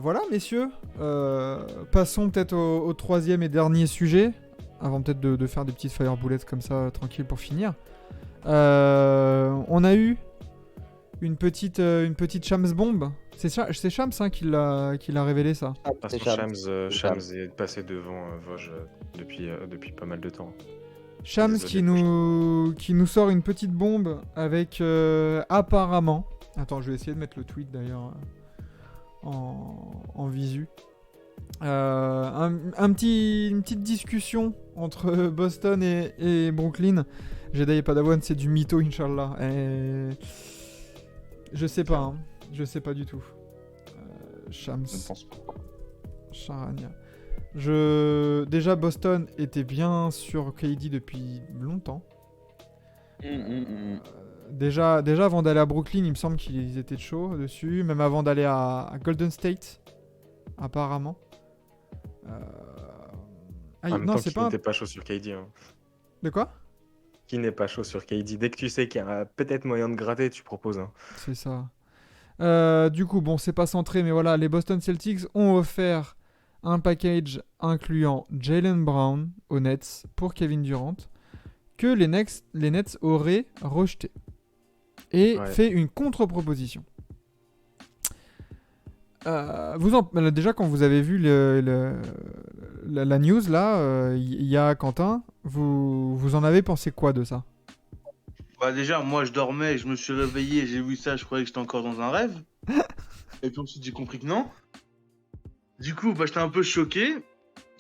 Voilà, messieurs. Passons peut-être au troisième et dernier sujet, avant peut-être de faire des petites fireboulettes comme ça, tranquille pour finir. On a eu une petite Shams bombe. C'est Shams hein, qui l'a révélé ça. De toute C'est façon, Shams. Shams est passé devant Vosges depuis pas mal de temps. Shams Désolé, qui nous sort une petite bombe avec apparemment. Attends, je vais essayer de mettre le tweet d'ailleurs en visu. Une petite discussion entre Boston et Brooklyn. Jedi et Padawan, c'est du mytho, Inch'Allah. Je sais pas, hein. Je sais pas du tout. Shams. Je ne pense pas. Charania. Déjà, Boston était bien sur KD depuis longtemps. Déjà, avant d'aller à Brooklyn, il me semble qu'ils étaient chauds dessus. Même avant d'aller à Golden State, apparemment. En même non, temps, c'est qui pas. n'était pas chaud sur KD. Hein. De quoi? Qui n'est pas chaud sur KD. Dès que tu sais qu'il y a peut-être moyen de gratter, tu proposes. Hein. C'est ça. Du coup, bon, c'est pas centré, mais voilà, les Boston Celtics ont offert un package incluant Jaylen Brown aux Nets pour Kevin Durant que les Nets auraient rejeté et fait une contre-proposition. Déjà, quand vous avez vu la news là, il y a Quentin, vous en avez pensé quoi de ça? Bah déjà, moi je dormais, je me suis réveillé, j'ai vu ça, je croyais que j'étais encore dans un rêve. Et puis ensuite j'ai compris que non. Du coup, bah j'étais un peu choqué.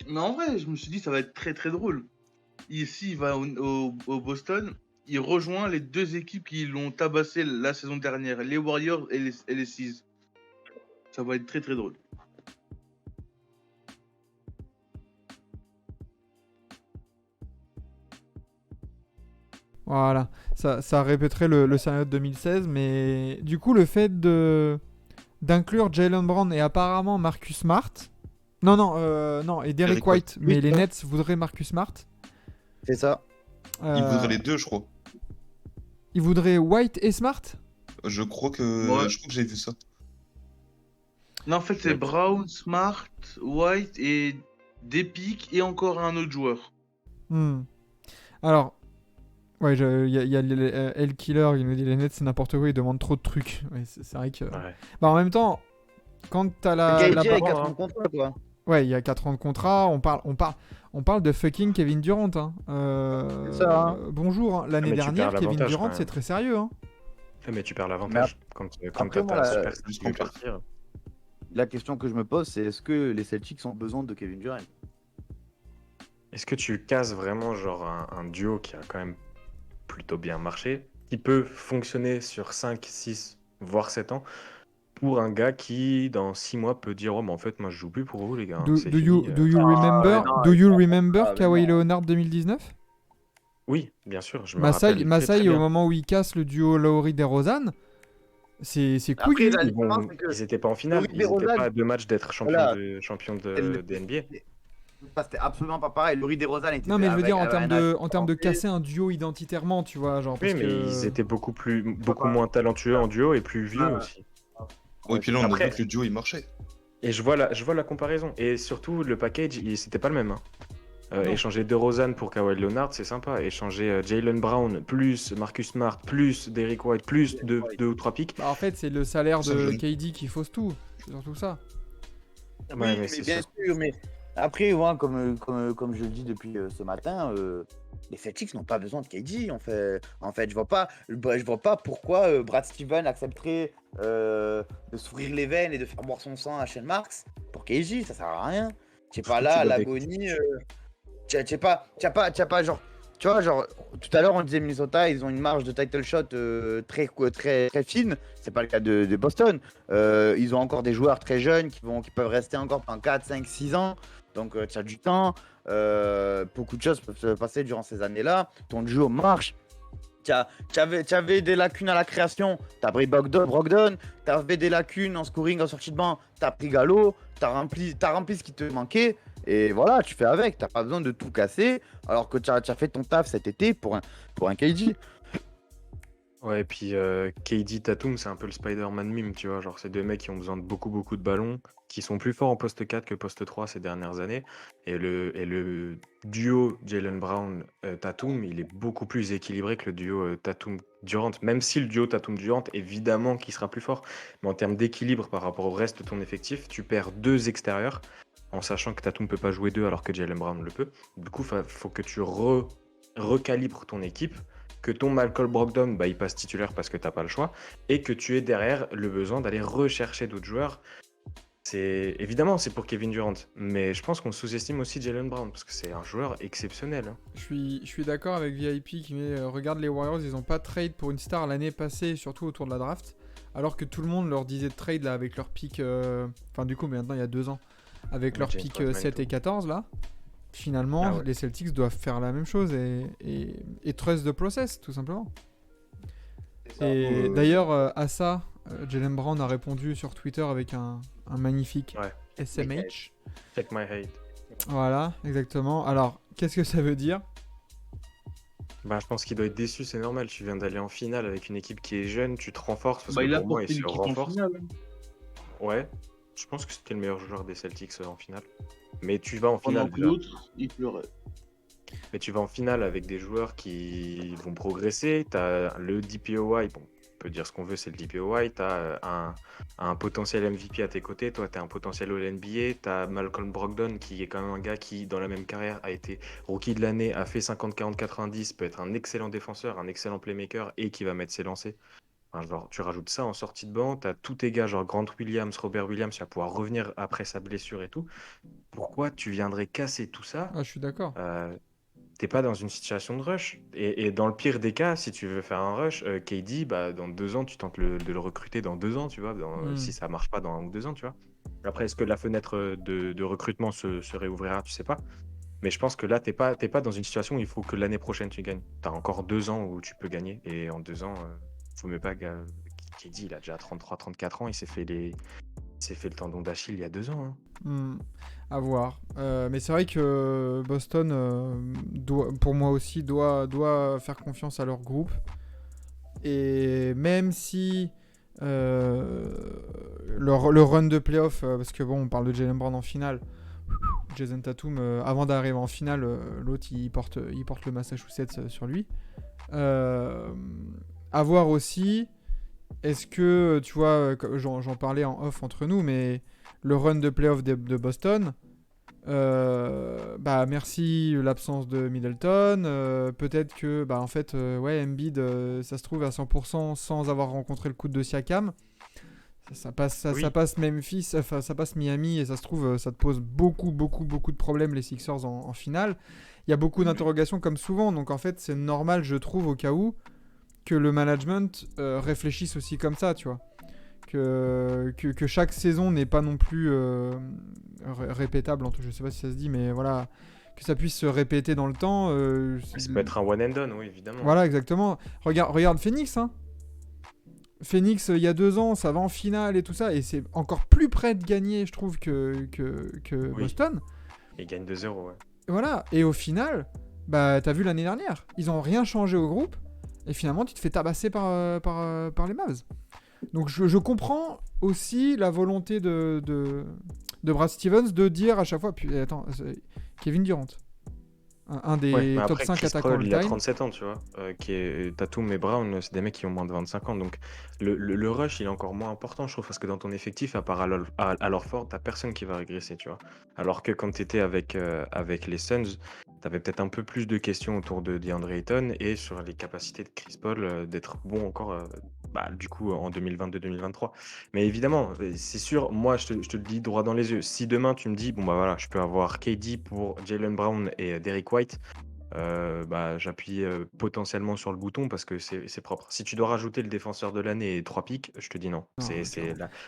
Mais en vrai, je me suis dit ça va être très très drôle. Ici, il va au Boston, il rejoint les deux équipes qui l'ont tabassé la saison dernière, les Warriors et les Seas. Ça va être très très drôle. Voilà, ça répéterait le scénario de 2016, mais du coup, le fait d'inclure Jaylen Brown et apparemment Marcus Smart. Non, et Derrick White, mais les Nets voudraient Marcus Smart. C'est ça. Ils voudraient les deux, je crois. Ils voudraient White et Smart? Je crois que j'ai vu ça. Non, en fait, c'est Brown, Smart, White et des pics et encore un autre joueur. Alors, ouais, il y a El Killer, il nous dit les Nets c'est n'importe quoi, ils demandent trop de trucs. Ouais, c'est vrai que. Ouais. Bah, en même temps, quand t'as la. Il y a 4 ans de contrat, quoi. Ouais, il y a 4 ans de contrat, on parle de fucking Kevin Durant. Hein. C'est ça. Hein. Bonjour, hein. L'année dernière, Kevin Durant, c'est très sérieux. Hein. Mais tu perds l'avantage quand après, t'as ta superstar pour partir. La question que je me pose, c'est est-ce que les Celtics ont besoin de Kevin Durant? Est-ce que tu cases vraiment genre un duo qui a quand même plutôt bien marché, qui peut fonctionner sur 5, 6, voire 7 ans, pour un gars qui, dans 6 mois, peut dire « Oh, mais en fait, moi, je joue plus pour vous, les gars. » Do you remember Kawhi Leonard 2019? Oui, bien sûr. Je me rappelle Masai, très au bien. moment où il casse le duo Lowry-DeRozan, c'est couillu. Ils n'étaient pas en finale. Ils n'étaient pas à 2 matchs d'être champion de NBA. C'était absolument pas pareil. Lowry DeRozan était. Non, mais je veux dire en termes de casser un duo identitairement, tu vois, genre. Oui, mais ils étaient beaucoup moins talentueux en duo et plus vieux aussi. Oui, puis là, on a vu que le duo il marchait. Et je vois la comparaison. Et surtout, le package, c'était pas le même. Hein. Échanger DeRozan pour Kawhi Leonard, c'est sympa. Échanger Jaylen Brown plus Marcus Smart plus Derrick White plus 2 ou 3 pics. Bah, en fait, c'est le salaire de KD qui fausse tout. C'est surtout ça. Ouais, mais bien sûr, mais après, ouais, comme je le dis depuis ce matin, les Celtics n'ont pas besoin de KD. En fait, je vois pas pourquoi Brad Stevens accepterait de s'ouvrir les veines et de faire boire son sang à Shane Marks pour KD. Ça sert à rien. Tu sais pas là, l'agonie. Tu sais pas genre. Tu vois, genre, tout à l'heure, on disait Minnesota, ils ont une marge de title shot très fine. C'est pas le cas de Boston. Ils ont encore des joueurs très jeunes qui peuvent rester encore pendant 4, 5, 6 ans. Donc, tu as du temps. Beaucoup de choses peuvent se passer durant ces années-là. Ton duo marche. Tu avais des lacunes à la création. Tu as pris Brogdon. Tu avais des lacunes en scoring, en sortie de banc. Tu as pris Gallo. Tu as rempli ce qui te manquait. Et voilà, tu fais avec. T'as pas besoin de tout casser. Alors que tu as fait ton taf cet été pour un KD. Ouais, et puis KD Tatum, c'est un peu le Spider-Man mime, tu vois. Genre, c'est deux mecs qui ont besoin de beaucoup, beaucoup de ballons, qui sont plus forts en poste 4 que poste 3 ces dernières années. Et le duo Jaylen Brown-Tatum, il est beaucoup plus équilibré que le duo Tatum-Durant. Même si le duo Tatum-Durant, évidemment, qui sera plus fort. Mais en termes d'équilibre par rapport au reste de ton effectif, tu perds deux extérieurs, en sachant que Tatum peut pas jouer deux alors que Jaylen Brown le peut. Du coup, faut que tu recalibres ton équipe, que ton Malcolm Brogdon, bah, il passe titulaire parce que tu n'as pas le choix, et que tu aies derrière le besoin d'aller rechercher d'autres joueurs. Évidemment, c'est pour Kevin Durant, mais je pense qu'on sous-estime aussi Jaylen Brown, parce que c'est un joueur exceptionnel. Hein. Je suis d'accord avec VIP qui met regarde les Warriors, ils n'ont pas trade pour une star l'année passée, surtout autour de la draft, alors que tout le monde leur disait de trade là avec leur pick, enfin du coup, mais maintenant il y a 2 ans, avec leur pick 7 et 14 là. Finalement, les Celtics doivent faire la même chose et trust the process, tout simplement. Et d'ailleurs, à ça, Jaylen Brown a répondu sur Twitter avec un magnifique SMH. Check my hate. Voilà, exactement. Alors, qu'est-ce que ça veut dire ? Bah, je pense qu'il doit être déçu, c'est normal. Tu viens d'aller en finale avec une équipe qui est jeune, tu te renforces parce que pour moi, il se renforce. Ouais, je pense que c'était le meilleur joueur des Celtics en finale. Mais tu vas en finale. L'autre, il pleurait. Mais tu vas en finale avec des joueurs qui vont progresser. Tu as le DPOY, bon, on peut dire ce qu'on veut, c'est le DPOY. Tu as un potentiel MVP à tes côtés. Toi, tu as un potentiel All-NBA. Tu as Malcolm Brogdon, qui est quand même un gars qui, dans la même carrière, a été rookie de l'année, a fait 50-40-90, peut être un excellent défenseur, un excellent playmaker et qui va mettre ses lancers. Enfin, genre, tu rajoutes ça en sortie de banc, tu as tous tes gars, genre Grant Williams, Robert Williams, tu vas pouvoir revenir après sa blessure et tout. Pourquoi tu viendrais casser tout ça ? Ah, je suis d'accord. T'es pas dans une situation de rush. Et dans le pire des cas, si tu veux faire un rush, KD, bah, dans 2 ans, tu tentes de le recruter dans 2 ans, tu vois, si ça marche pas dans 2 ans, tu vois. Après, est-ce que la fenêtre de recrutement se réouvrira, tu sais pas. Mais je pense que là, t'es pas dans une situation où il faut que l'année prochaine tu gagnes. T'as encore 2 ans où tu peux gagner. Et en 2 ans, faut même pas. KD, il a déjà 33-34 ans, il s'est fait le tendon d'Achille il y a 2 ans. Hein. À voir. Mais c'est vrai que Boston, pour moi aussi, doit faire confiance à leur groupe. Et même si le run de playoff, parce que bon, on parle de Jaylen Brown en finale, Jason Tatum, avant d'arriver en finale, l'autre il porte le Massachusetts sur lui. À voir aussi, est-ce que, tu vois, j'en parlais en off entre nous, mais le run de playoff de Boston, bah merci l'absence de Middleton, peut-être que bah en fait Embiid ça se trouve à 100% sans avoir rencontré le coup de Siakam, ça passe Memphis, enfin ça passe Miami et ça se trouve ça te pose beaucoup de problèmes les Sixers en finale. Il y a beaucoup d'interrogations comme souvent, donc en fait c'est normal je trouve au cas où que le management réfléchisse aussi comme ça, tu vois. Que chaque saison n'est pas non plus répétable, je sais pas si ça se dit, mais voilà, que ça puisse se répéter dans le temps. Ça peut être un one and done, oui, évidemment. Voilà, exactement. Regarde Phoenix, hein. Phoenix, il y a 2 ans, ça va en finale et tout ça, et c'est encore plus près de gagner, je trouve, que Boston. Ils gagnent 2-0, ouais. Voilà, et au final, bah, t'as vu l'année dernière, ils ont rien changé au groupe, et finalement, tu te fais tabasser par les Mavs. Donc je comprends aussi la volonté de Brad Stevens de dire à chaque fois, puis attends, Kevin Durant, un des top 5 attaquants all-time. Il a 37 ans, tu vois. Tatum et Brown, c'est des mecs qui ont moins de 25 ans. Donc le rush, il est encore moins important, je trouve, parce que dans ton effectif, à part Al Horford, t'as personne qui va régresser, tu vois. Alors que quand t'étais avec les Suns, t'avais peut-être un peu plus de questions autour de DeAndre Ayton et sur les capacités de Chris Paul d'être bon encore, du coup, en 2022-2023. Mais évidemment, c'est sûr, moi, je te le dis droit dans les yeux. Si demain, tu me dis, bon, bah voilà, je peux avoir KD pour Jaylen Brown et Derrick White, j'appuie potentiellement sur le bouton parce que c'est propre. Si tu dois rajouter le défenseur de l'année et 3 pics, je te dis non.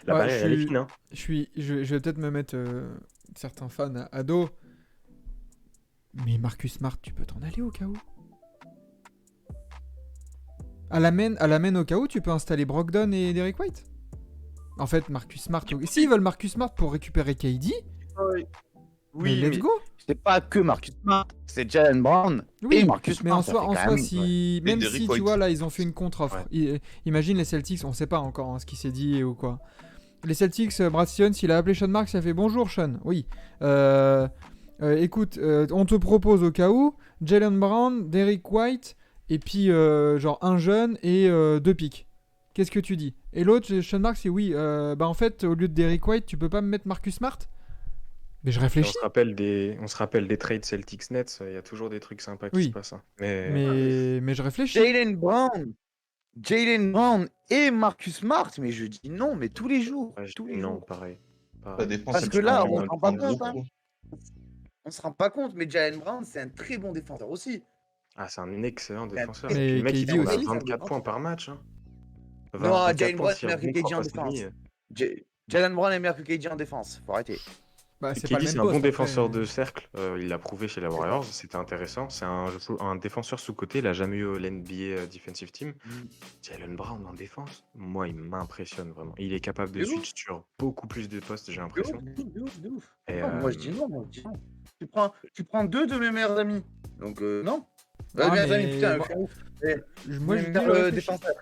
La barrière, elle est fine. Hein. Je vais peut-être me mettre certains fans à dos. Mais Marcus Smart, tu peux t'en aller au cas où. À la main au cas où, tu peux installer Brogdon et Derrick White. En fait, Marcus Smart... S'ils veulent Marcus Smart pour récupérer KD... Oui, let's mais go. c'est pas que Marcus Smart, c'est Jalen Brown Oui, et Marcus mais Smart. en ça soi, fait en quand soi même- si, Et même Derrick si tu White. vois là, ils ont fait une contre-offre. Imagine les Celtics, on sait pas encore hein, ce qui s'est dit ou quoi. Les Celtics, Brad Stevens, il a appelé Sean Marks, il a fait bonjour Sean. Oui. Écoute, on te propose au cas où Jalen Brown, Derrick White et puis genre un jeune et 2 pics. Qu'est-ce que tu dis? Et l'autre, Sean Marks, c'est oui. Bah en fait, au lieu de Derrick White, tu peux pas me mettre Marcus Smart? Mais je Et réfléchis. on se rappelle des trades Celtics-Nets, il y a toujours des trucs sympas qui se Oui. passent. Hein. Mais Mais je réfléchis. Jalen Brown et Marcus Smart, mais je dis non, mais tous les jours. ouais, je Tous dis les non, jours. pareil. La défense, Parce elle que prend là, un- on se rend pas un gros compte. Hein. coup. On se rend pas compte, mais Jalen Brown, c'est un très bon défenseur aussi. Ah, c'est un excellent C'est un défenseur. très- Mais Et puis le mec, il KD tourne à aussi. 24 points par match. Hein. Non, 24 Jalen points, Brown est s'il meilleur que rebond KD 3 en passes et demi. défense. Jalen Brown est meilleur que KD en défense. Faut arrêter. Bah, c'est pas le KD, même c'est un poste, bon après. défenseur de cercle. Il l'a prouvé chez les Warriors. C'était intéressant. C'est un défenseur sous-côté. Il n'a jamais eu l'NBA Defensive Team. Jalen Brown en défense, moi, il m'impressionne vraiment. Il est capable de De ouf. switch sur beaucoup plus de postes, j'ai De l'impression. ouf, de ouf, de ouf. Et, Non, moi, je dis non. Tu prends 2 de mes meilleurs amis. Donc, non. Ah, Meilleurs mais amis, putain, moi- je suis ouf. Moi, je Mes dis meilleurs, réfléchis. défenseurs.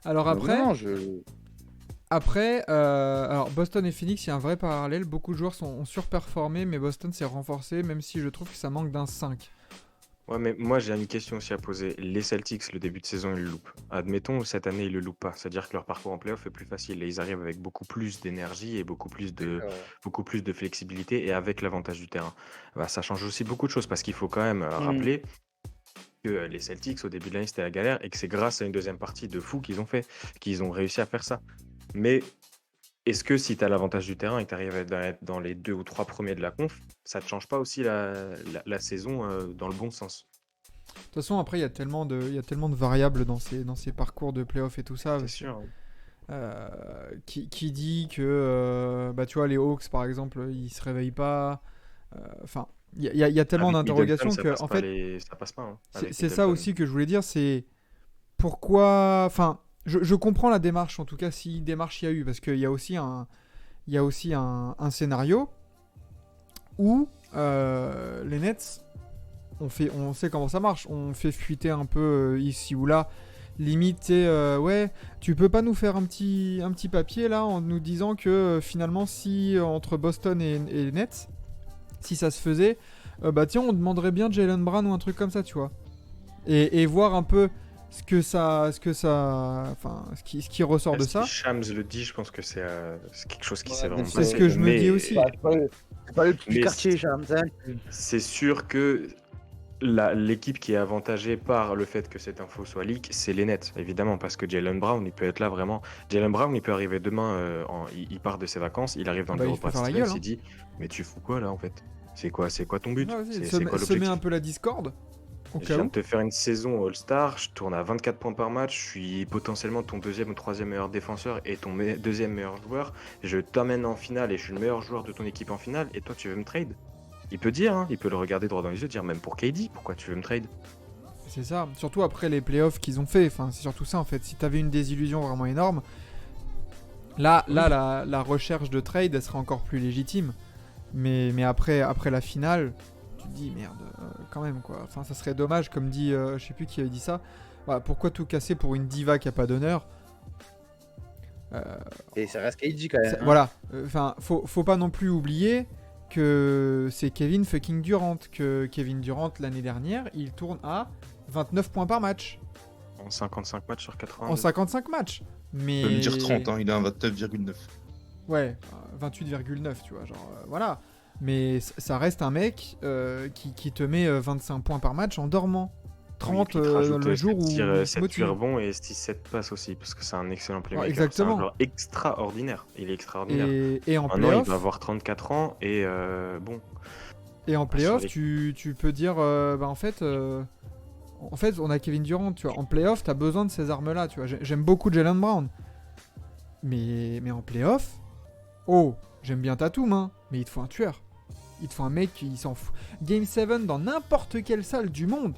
Alors Donc, après, non, alors Boston et Phoenix, il y a un vrai parallèle. Beaucoup de joueurs ont surperformé, mais Boston s'est renforcé, même si je trouve que ça manque d'un 5. Ouais, mais moi, j'ai une question aussi à poser. Les Celtics, le début de saison, ils le loupent. Admettons, cette année, ils le loupent pas. C'est-à-dire que leur parcours en playoff est plus facile et ils arrivent avec beaucoup plus d'énergie et beaucoup plus de flexibilité et avec l'avantage du terrain. Bah, ça change aussi beaucoup de choses parce qu'il faut quand même rappeler que les Celtics, au début de l'année, c'était la galère et que c'est grâce à une deuxième partie de fou qu'ils ont réussi à faire ça. Mais est-ce que si tu as l'avantage du terrain et que tu arrives à être dans les 2 ou 3 premiers de la conf, ça te change pas aussi la saison dans le bon sens? De toute façon, après, il y a tellement de variables dans ces parcours de playoff et tout ça. C'est sûr. Qui dit que, bah, tu vois, les Hawks, par exemple, ils se réveillent pas. Enfin, il y a tellement Avec d'interrogations Middleton, que, en fait, ça passe pas. Hein, c'est ça aussi que je voulais dire, c'est pourquoi. Enfin, je comprends la démarche, en tout cas, si démarche il y a eu, parce qu'il y a aussi un scénario où les Nets, on sait comment ça marche, on fait fuiter un peu ici ou là. Limite, ouais, tu peux pas nous faire un petit papier là en nous disant que finalement, si entre Boston et les Nets, si ça se faisait, bah tiens, on demanderait bien Jalen Brown ou un truc comme ça, tu vois. Et voir un peu ce qui ressort de ça. Si Shams le dit, je pense que c'est quelque chose qui s'est vraiment c'est ce que je me dis aussi. C'est pas le petit Mais quartier, Shams. c'est sûr que l'équipe qui est avantagée par le fait que cette info soit leak, c'est les Nets, évidemment, parce que Jalen Brown, il peut être là vraiment. Jalen Brown, il peut arriver demain, il part de ses vacances, il arrive dans le Bah, bureau il de peut Brad faire la Stevens, gueule, hein. il dit mais tu fous quoi là en fait? C'est quoi ton but? Ouais, C'est se quoi met l'objectif? un peu la discorde. Au Je cas viens où. de te faire une saison All-Star, je tourne à 24 points par match, je suis potentiellement ton deuxième ou troisième meilleur défenseur et ton deuxième meilleur joueur. Je t'amène en finale et je suis le meilleur joueur de ton équipe en finale et toi tu veux me trade? Il peut dire, hein, il peut le regarder droit dans les yeux, dire même pour KD, pourquoi tu veux me trade? C'est ça. Surtout après les playoffs qu'ils ont fait. Enfin, c'est surtout ça en fait. Si t'avais une désillusion vraiment énorme, là, la recherche de trade, elle serait encore plus légitime. Mais après la finale, tu te dis merde, quand même quoi. Enfin, ça serait dommage, comme dit, je sais plus qui avait dit ça. Voilà, pourquoi tout casser pour une diva qui a pas d'honneur? Et ça reste KD quand même. Voilà. Enfin, faut pas non plus oublier que c'est Kevin fucking Durant. Que Kevin Durant l'année dernière, il tourne à 29 points par match. En 55 matchs sur 80. En 55 matchs. Mais... On peut me dire 30, hein, il a un 29,9. Ouais, 28,9, tu vois, genre, voilà. Mais ça reste un mec qui te met 25 points par match en dormant. 30 le jour où il se 7 motive. rebonds et 6-7 passes aussi, parce que c'est un excellent playmaker. Exactement. C'est un joueur extraordinaire. Il est extraordinaire. Et en Maintenant, playoff, il va avoir 34 ans et bon. et en playoff, sur tu peux dire, bah en fait, on a Kevin Durant, tu vois. En playoff, t'as besoin de ces armes-là, tu vois. J'aime beaucoup Jalen Brown. Mais en playoff, j'aime bien Tatum, hein, mais il te faut un tueur. Il te faut un mec qui s'en fout. Game 7 dans n'importe quelle salle du monde,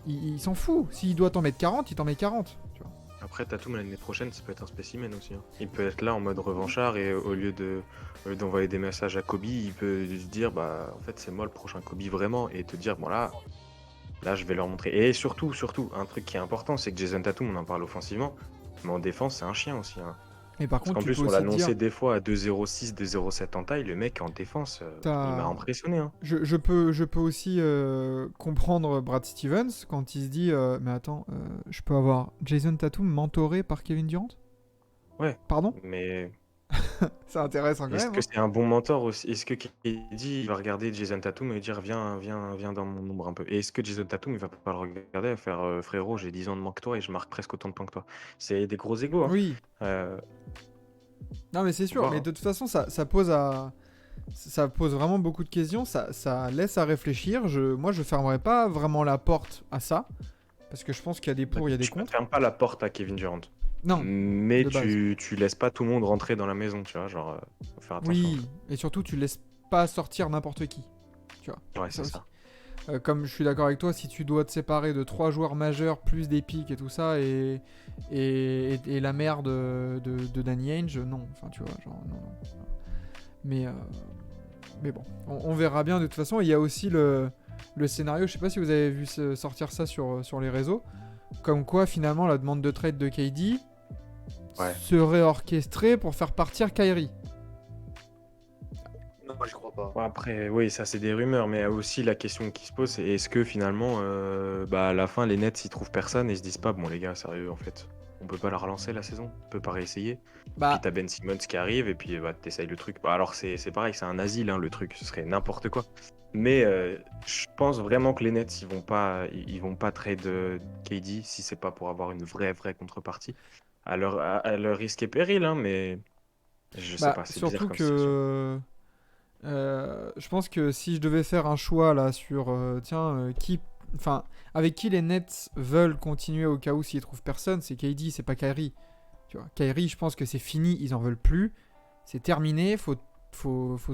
il s'en fout. S'il doit t'en mettre 40, il t'en met 40. Tu vois. Après, Tatum l'année prochaine, ça peut être un spécimen aussi, hein. Il peut être là en mode revanchard et au lieu d'envoyer des messages à Kobe, il peut se dire bah en fait c'est moi le prochain Kobe vraiment et te dire bon là je vais leur montrer. Et surtout un truc qui est important, c'est que Jason Tatum, on en parle offensivement, mais en défense c'est un chien aussi, hein. Et par Parce contre, qu'en tu plus peux on aussi l'annonçait dire, des fois à 2,06, 2,07 en taille, le mec en défense, il m'a t'as... impressionné, hein. je peux aussi comprendre Brad Stevens quand il se dit mais attends, je peux avoir Jason Tatum mentoré par Kevin Durant? Ouais, Pardon? mais Ça intéresse quand est-ce même, que hein. c'est un bon mentor aussi? Est-ce que KD il va regarder Jason Tatum et lui dire viens dans mon ombre un peu? Et est-ce que Jason Tatum il va pas le regarder et faire frérot, j'ai 10 ans de moins que toi et je marque presque autant de points que toi? C'est des gros égos, hein. Oui, Euh, non mais c'est faut sûr, voir, mais hein. de toute façon ça pose vraiment beaucoup de questions, ça laisse à réfléchir. Moi je fermerais pas vraiment la porte à ça, parce que je pense qu'il y a des Bah, pour, il y a des tu ne contre. fermes pas la porte à Kevin Durant. Non, Mais de base. tu laisses pas tout le monde rentrer dans la maison, tu vois, genre faut faire attention. Oui, et surtout tu laisses pas sortir n'importe qui, tu vois. Ouais, c'est aussi. ça. Comme je suis d'accord avec toi, si tu dois te séparer de 3 joueurs majeurs, plus des pics et tout ça, et la mère de Danny Ainge, non. Enfin, tu vois, genre, non. Mais bon, on verra bien de toute façon. Il y a aussi le scénario, je sais pas si vous avez vu sortir ça sur les réseaux, comme quoi finalement la demande de trade de KD Ouais. serait orchestrée pour faire partir Kyrie. Non, moi, je crois pas. Bon, après, oui, ça c'est des rumeurs, mais aussi la question qui se pose, c'est est-ce que finalement, à la fin, les Nets ils trouvent personne et ils se disent pas, bon les gars, sérieux, en fait, on peut pas la relancer la saison, on peut pas réessayer. Puis Bah, t'as Ben Simmons qui arrive et puis t'essayes le truc. Bah, alors c'est pareil, c'est un asile, hein, le truc, ce serait n'importe quoi. Mais je pense vraiment que les Nets ils vont pas trade KD si c'est pas pour avoir une vraie contrepartie. À leur risque et péril, hein, mais je sais pas, c'est bizarre surtout comme situation. que je pense que si je devais faire un choix là sur avec qui les Nets veulent continuer au cas où s'ils trouvent personne, c'est KD, c'est pas Kyrie. Tu vois, Kyrie, je pense que c'est fini, ils en veulent plus, c'est terminé, faut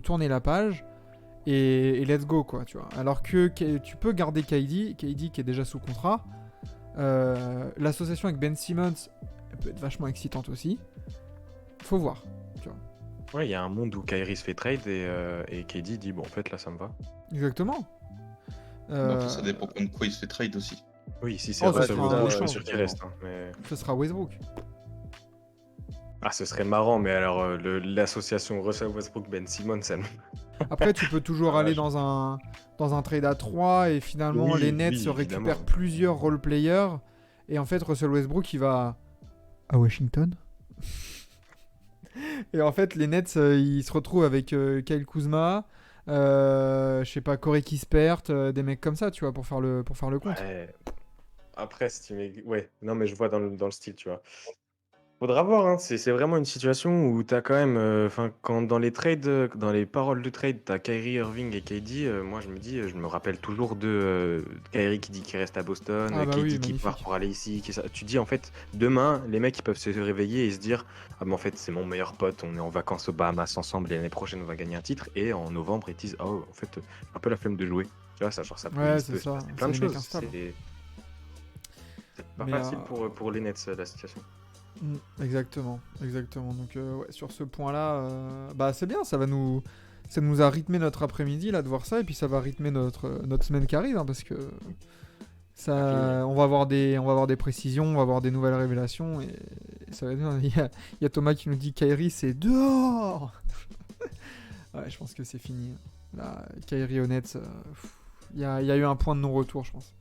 tourner la page et let's go quoi, tu vois. Alors que tu peux garder KD qui est déjà sous contrat. L'association avec Ben Simmons elle peut être vachement excitante aussi. Faut voir. Ouais, il y a un monde où Kyrie se fait trade et KD dit bon en fait là ça me va. Exactement. Mais après, ça dépend de quoi il se fait trade aussi. Oui, si c'est Oh, ça Russell sera un Westbrook, je suis échange. sûr qu'il reste, hein, mais... Ce sera Westbrook. Ah, ce serait marrant, mais alors l'association Russell Westbrook-Ben Simmons, ça me... Après, tu peux toujours Ah, aller je- dans un trade à 3 et finalement Oui, les Nets oui, se récupèrent évidemment. plusieurs role-players et en fait Russell Westbrook il va à Washington. Et en fait les Nets ils se retrouvent avec Kyle Kuzma, je sais pas Corey Kispert, des mecs comme ça tu vois pour faire le compte. Ouais. Après, si tu mets... Ouais, non, mais je vois dans le style, tu vois. Faudra voir, hein. C'est vraiment une situation où t'as quand même... Enfin, quand dans les trades, dans les paroles de trade, t'as Kyrie Irving et KD, moi je me dis, je me rappelle toujours de Kyrie qui dit qu'il reste à Boston, Ah bah KD oui, qui part magnifique. pour aller ici. Tu dis, en fait, demain, les mecs, ils peuvent se réveiller et se dire, ah, mais en fait, c'est mon meilleur pote, on est en vacances aux Bahamas ensemble et l'année prochaine, on va gagner un titre. Et en novembre, ils disent, oh, en fait, un peu la flemme de jouer. Tu vois, ça, genre, ça peut, Ouais il c'est peut se ça, passer c'est plein de les mecs choses. instables. C'est pas Mais, facile pour les Nets, la situation. Exactement. Donc ouais, sur ce point-là, bah c'est bien, ça nous a rythmé notre après-midi là de voir ça et puis ça va rythmer notre semaine qui arrive hein, parce que ça, on va avoir des précisions, on va avoir des nouvelles révélations et ça va être bien. Il y a Thomas qui nous dit Kyrie c'est dehors. Ouais, je pense que c'est fini. Là, Kyrie au Nets, il y a eu un point de non-retour, je pense.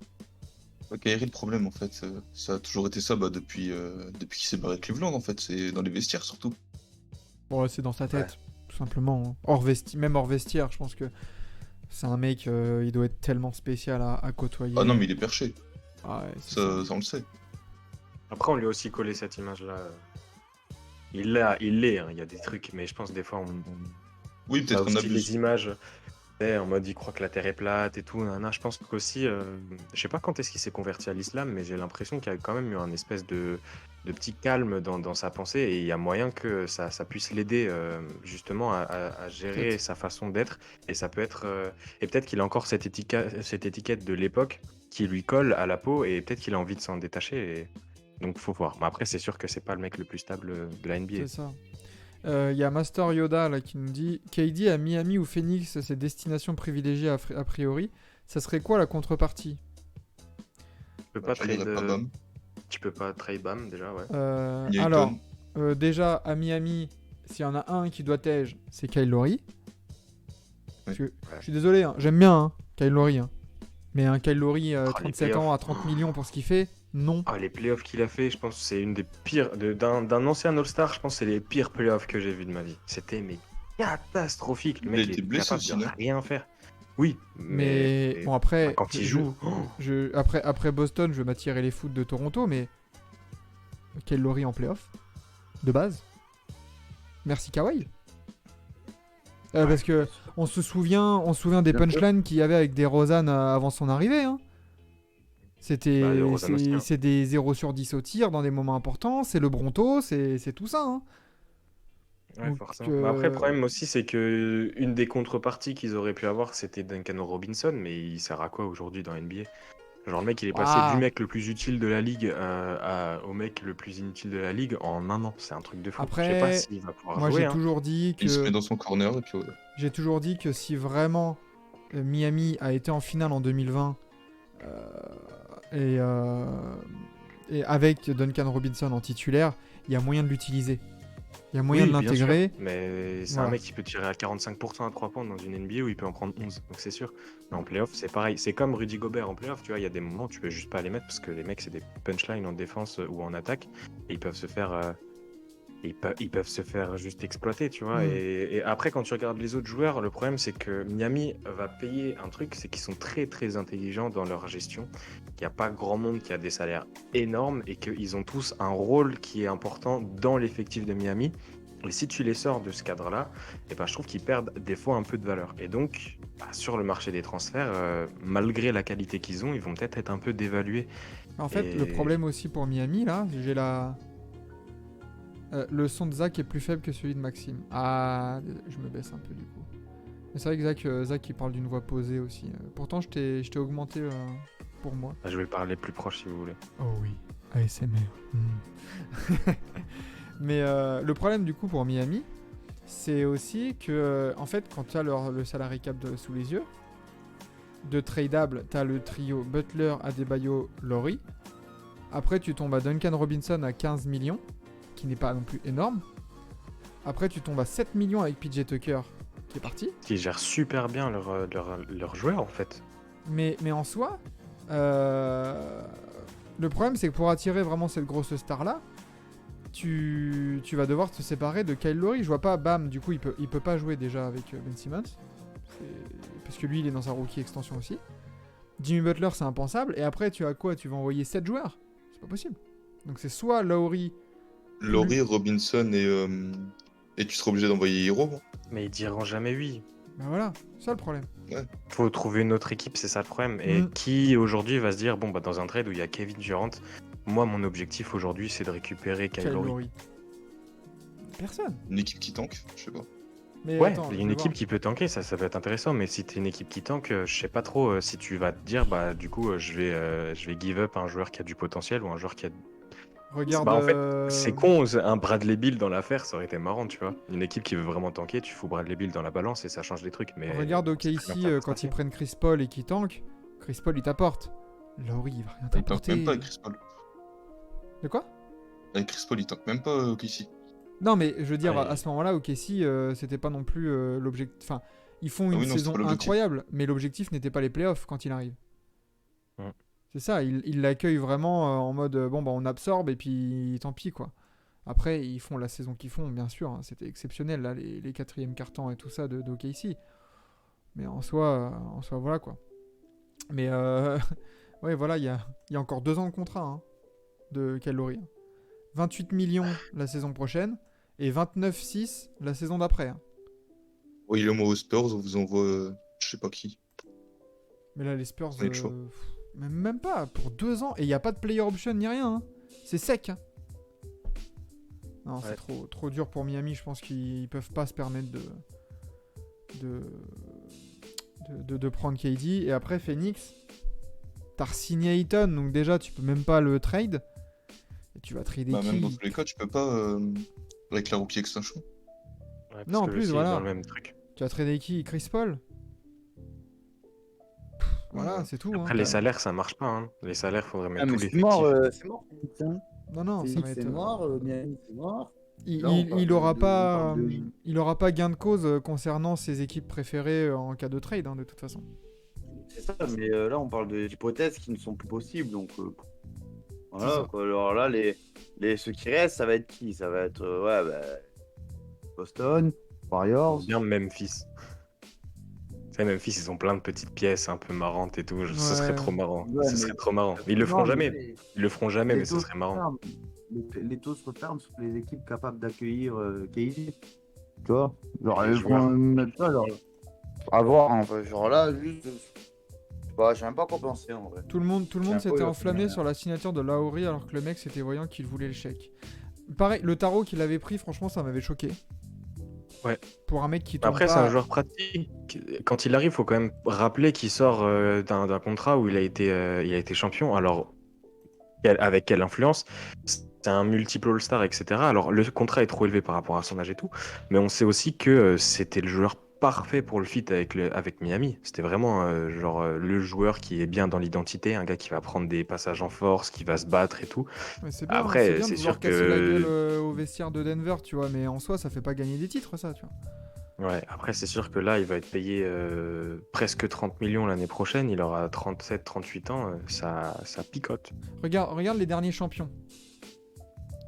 Kyrie, le problème, en fait, ça a toujours été ça depuis qu'il s'est barré de Cleveland, en fait. C'est dans les vestiaires, surtout. Bon, c'est dans sa tête, tout simplement. Même hors vestiaire, je pense que c'est un mec, il doit être tellement spécial à côtoyer. Ah non, mais il est perché. Ah ouais, c'est Ça, ça. on le sait. Après, on lui a aussi collé cette image-là. Il l'est, hein, il y a des trucs, mais je pense des fois, on Oui, a peut-être qu'on aussi abuse. les images en mode il croit que la Terre est plate et tout. Nanana. Je pense qu'aussi, je sais pas quand est-ce qu'il s'est converti à l'islam, mais j'ai l'impression qu'il y a quand même eu un espèce de petit calme dans sa pensée et il y a moyen que ça puisse l'aider justement à gérer Peut-être. sa façon d'être. Et ça peut être. Et peut-être qu'il a encore cette étiquette de l'époque qui lui colle à la peau et peut-être qu'il a envie de s'en détacher. Donc faut voir. Mais après, c'est sûr que c'est pas le mec le plus stable de la NBA. C'est ça. Il y a Master Yoda là, qui nous dit KD à Miami ou Phoenix, c'est destination privilégiée a priori. Ça serait quoi la contrepartie? Tu peux pas Je dirais trade pas Bam. Tu peux pas trade Bam déjà, ouais. Il y a Alors, Ayton. déjà à Miami, s'il y en a un qui doit tège, c'est Kyle Lowry. Parce que, je suis désolé, hein, j'aime bien Kyle Lowry. Hein. Mais un Kyle Lowry, les 37 ans playoffs. à 30 millions pour ce qu'il fait, non. Ah, les playoffs qu'il a fait, je pense que c'est une des pires. D'un ancien All-Star, je pense que c'est les pires playoffs que j'ai vus de ma vie. C'était mais catastrophique. Le Il mec, a il été est blessé capable aussi, de non? rien faire. Oui, Mais bon, après, quand il joue. après Boston, je vais m'attirer les foot de Toronto, mais Kyle Lowry en playoff, de base. Merci Kawhi. Parce que on se souvient des Bien sûr. punchlines qu'il y avait avec des Rosanne avant son arrivée. Hein. C'était Bah, DeRozan aussi, hein. c'est des 0 sur 10 au tir dans des moments importants, c'est le Bronto, c'est tout ça. Hein. Ouais, Donc, forcément. Bah, après, le problème aussi, c'est que une des contreparties qu'ils auraient pu avoir, c'était Duncan Robinson, mais il sert à quoi aujourd'hui dans NBA? Genre, le mec, il est passé Ah. du mec le plus utile de la ligue au mec le plus inutile de la ligue en un an. C'est un truc de fou. Après, je sais pas s'il va pouvoir moi jouer. j'ai Hein. toujours dit Il se met que dans son corner et puis voilà. j'ai toujours dit que si vraiment Miami a été en finale en 2020 et avec Duncan Robinson en titulaire, il y a moyen de l'utiliser. Il y a moyen Oui, de bien l'intégrer. sûr, mais c'est Voilà. un mec qui peut tirer à 45% à 3 points dans une NBA où il peut en prendre 11, donc c'est sûr. Mais en playoff, c'est pareil. C'est comme Rudy Gobert en playoff, tu vois, il y a des moments où tu peux juste pas les mettre parce que les mecs, c'est des punchlines en défense ou en attaque et ils peuvent se faire. Ils peuvent se faire juste exploiter, tu vois. Mm. Et après, quand tu regardes les autres joueurs, le problème, c'est que Miami va payer un truc, c'est qu'ils sont très, très intelligents dans leur gestion. Il n'y a pas grand monde qui a des salaires énormes et qu'ils ont tous un rôle qui est important dans l'effectif de Miami. Et si tu les sors de ce cadre-là, eh ben, je trouve qu'ils perdent des fois un peu de valeur. Et donc, sur le marché des transferts, malgré la qualité qu'ils ont, ils vont peut-être être un peu dévalués. En fait, Et- le problème aussi pour Miami, là, j'ai le son de Zach est plus faible que celui de Maxime. Ah, je me baisse un peu du coup. Mais c'est vrai que Zach il parle d'une voix posée aussi. Pourtant, je t'ai augmenté pour moi. Je vais parler plus proche si vous voulez. Oh oui, ASMR. Mais le problème du coup pour Miami, c'est aussi que en fait quand tu as le salary cap sous les yeux, de tradable, tu as le trio Butler, Adebayo, Lowry. Après tu tombes à Duncan Robinson à 15 millions, qui n'est pas non plus énorme. Après tu tombes à 7 millions avec PJ Tucker, qui est parti. Qui gèrent super bien leurs joueurs, en fait. Mais en soi, le problème c'est que pour attirer vraiment cette grosse star là, tu vas devoir te séparer de Kyle Lowry. Je vois pas, bam, du coup il peut pas jouer déjà avec Ben Simmons. Parce que lui il est dans sa rookie extension aussi. Jimmy Butler c'est impensable. Et après tu as quoi? Tu vas envoyer 7 joueurs? C'est pas possible. Donc c'est soit Lowry. Lowry, Robinson et tu seras obligé d'envoyer Hero. Bon. Mais ils diront jamais oui. Bah voilà, c'est ça le problème. Faut trouver une autre équipe, c'est ça le problème. Et qui aujourd'hui va se dire, bon, bah, dans un trade où il y a Kevin Durant, moi, mon objectif aujourd'hui, c'est de récupérer Kyle Kyle Lowry. Lowry. Personne. Une équipe qui tank, je sais pas. Mais Ouais, attends, il y je a une vais équipe voir. qui peut tanker, ça peut être intéressant. Mais si t'es une équipe qui tank, je sais pas trop si tu vas te dire, bah, du coup, je vais give up un joueur qui a du potentiel ou un joueur qui a. Regarde. Bah, en fait, c'est con, un Bradley Beal dans l'affaire, ça aurait été marrant, tu vois. Une équipe qui veut vraiment tanker, tu fous Bradley Beal dans la balance et ça change les trucs. Mais Regarde on sait très bien OKC que ça va se quand ils passer. prennent Chris Paul et qu'ils tankent. Chris Paul il t'apporte. Lowry il va rien Il tank t'apporter. même pas avec Chris Paul. De quoi? Avec Chris Paul, il tank même pas ici. Non mais je veux dire Ouais. à ce moment-là OKC c'était pas non plus l'objectif. Enfin ils font Ah une oui, non, c'est saison pas l'objectif. incroyable, mais l'objectif n'était pas les playoffs quand il arrive. Ouais. C'est ça, ils l'accueillent vraiment en mode bon bah on absorbe et puis tant pis quoi. Après ils font la saison qu'ils font bien sûr, hein, c'était exceptionnel là les quatrièmes cartons et tout ça de OKC. Mais en soi voilà quoi. Mais ouais voilà il y a encore 2 ans de contrat hein, de Kyle Lowry. 28 millions la saison prochaine et 29,6 la saison d'après. Hein. Envoyez-le-moi aux Spurs, on vous envoie je sais pas qui. Mais là, les Spurs, On est de chaud. même pas, pour 2 ans. Et il n'y a pas de player option ni rien. Hein. C'est sec. Hein. Non, Ouais. c'est trop dur pour Miami. Je pense qu'ils peuvent pas se permettre de prendre KD. Et après, Phoenix, t'as re-signé Ayton. Donc déjà, tu peux même pas le trade. Et Tu vas trader Bah, même dans qui? tous les cas, tu peux pas avec la rookie extension. Ouais, parce Non, en que plus, aussi, voilà. dans le même truc. Tu vas trader qui? Chris Paul? Voilà, Ouais. c'est tout. Après, les salaires, ça marche pas. Hein. Les salaires, faudrait Ah, mettre mais tout c'est mort, l'effectif. c'est mort, Phoenix, hein. Non, non, ça Phoenix, va c'est être. mort, Miami, c'est mort. Il, Là, on il- parle il aura on pas, parle de... il aura pas gain de cause concernant ses équipes préférées en cas de trade, hein, de toute façon. C'est ça, mais là, on parle d'hypothèses qui ne sont plus possibles, donc C'est voilà, ça. quoi. Alors là, ceux qui restent, ça va être qui? Ça va être, Boston, Warriors. Bien Memphis. Tu sais, Memphis, ils ont plein de petites pièces un peu marrantes et tout. Ce serait Ouais. trop marrant. Ouais, Ce mais- serait trop marrant. Ils le feront Non, jamais. mais Ils le feront jamais, mais les ce taux serait se marrant. referment. Les taux se referment sur les équipes capables d'accueillir KD. Tu vois? Genre, Les elles joueurs. vont mettre ça, genre. À voir, hein, genre là, juste. Je sais même pas quoi penser en vrai. Tout le monde C'est un peu s'était la enflammé première. sur la signature de Lauri alors que le mec c'était voyant qu'il voulait le chèque. Pareil, le tarot qu'il avait pris, franchement, ça m'avait choqué. Ouais. Pour un mec qui tombe Après, c'est pas. un joueur pratique. Quand il arrive, faut quand même rappeler qu'il sort d'un contrat où il a été champion. Alors, avec quelle influence? C'est un multiple All-Star, etc. Alors, le contrat est trop élevé par rapport à son âge et tout. Mais on sait aussi que c'était le joueur parfait pour le fit avec Miami. C'était vraiment le joueur qui est bien dans l'identité, un gars qui va prendre des passages en force, qui va se battre et tout. Mais c'est bien, hein, Après, c'est bien de c'est vouloir sûr casser la gueule que au vestiaire de Denver, tu vois, mais en soi, ça fait pas gagner des titres, ça, tu vois. Ouais, après c'est sûr que là, il va être payé presque 30 millions l'année prochaine. Il aura 37-38 ans. Ça picote. Regarde les derniers champions.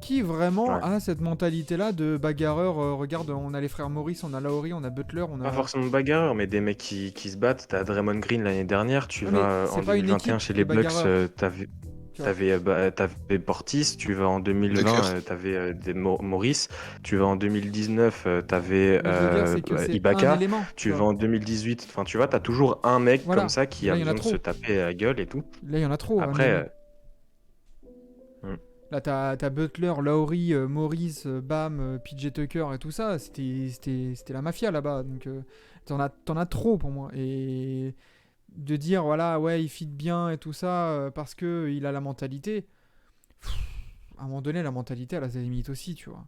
Qui vraiment Ouais. a cette mentalité-là de bagarreur regarde, on a les frères Maurice, on a Lauri, on a Butler, on a. Pas forcément bagarreur, mais des mecs qui se battent. T'as Draymond Green l'année dernière. Tu Ouais, mais vas c'est en pas une 2021 équipe chez de les Bucks. bagarreurs. T'avais Tu vois. t'avais Portis. Tu vas en 2020, Tucker. t'avais des Maurice. Tu vas en 2019, t'avais Mais je veux dire, c'est que c'est un Ibaka. élément. Tu vois. vas en 2018. Enfin, tu vois, t'as toujours un mec Voilà. comme ça qui Et a là, il y en a besoin de se trop. taper la gueule et tout. Là, il y en a trop. à Après, Miami. Là, t'as Butler, Lauri, Maurice, Bam, PJ Tucker et tout ça. C'était la mafia là-bas. Donc, t'en as trop pour moi. Et de dire, voilà, ouais, il fit bien et tout ça parce qu'il a la mentalité. À un moment donné, la mentalité, elle a ses limites aussi, tu vois.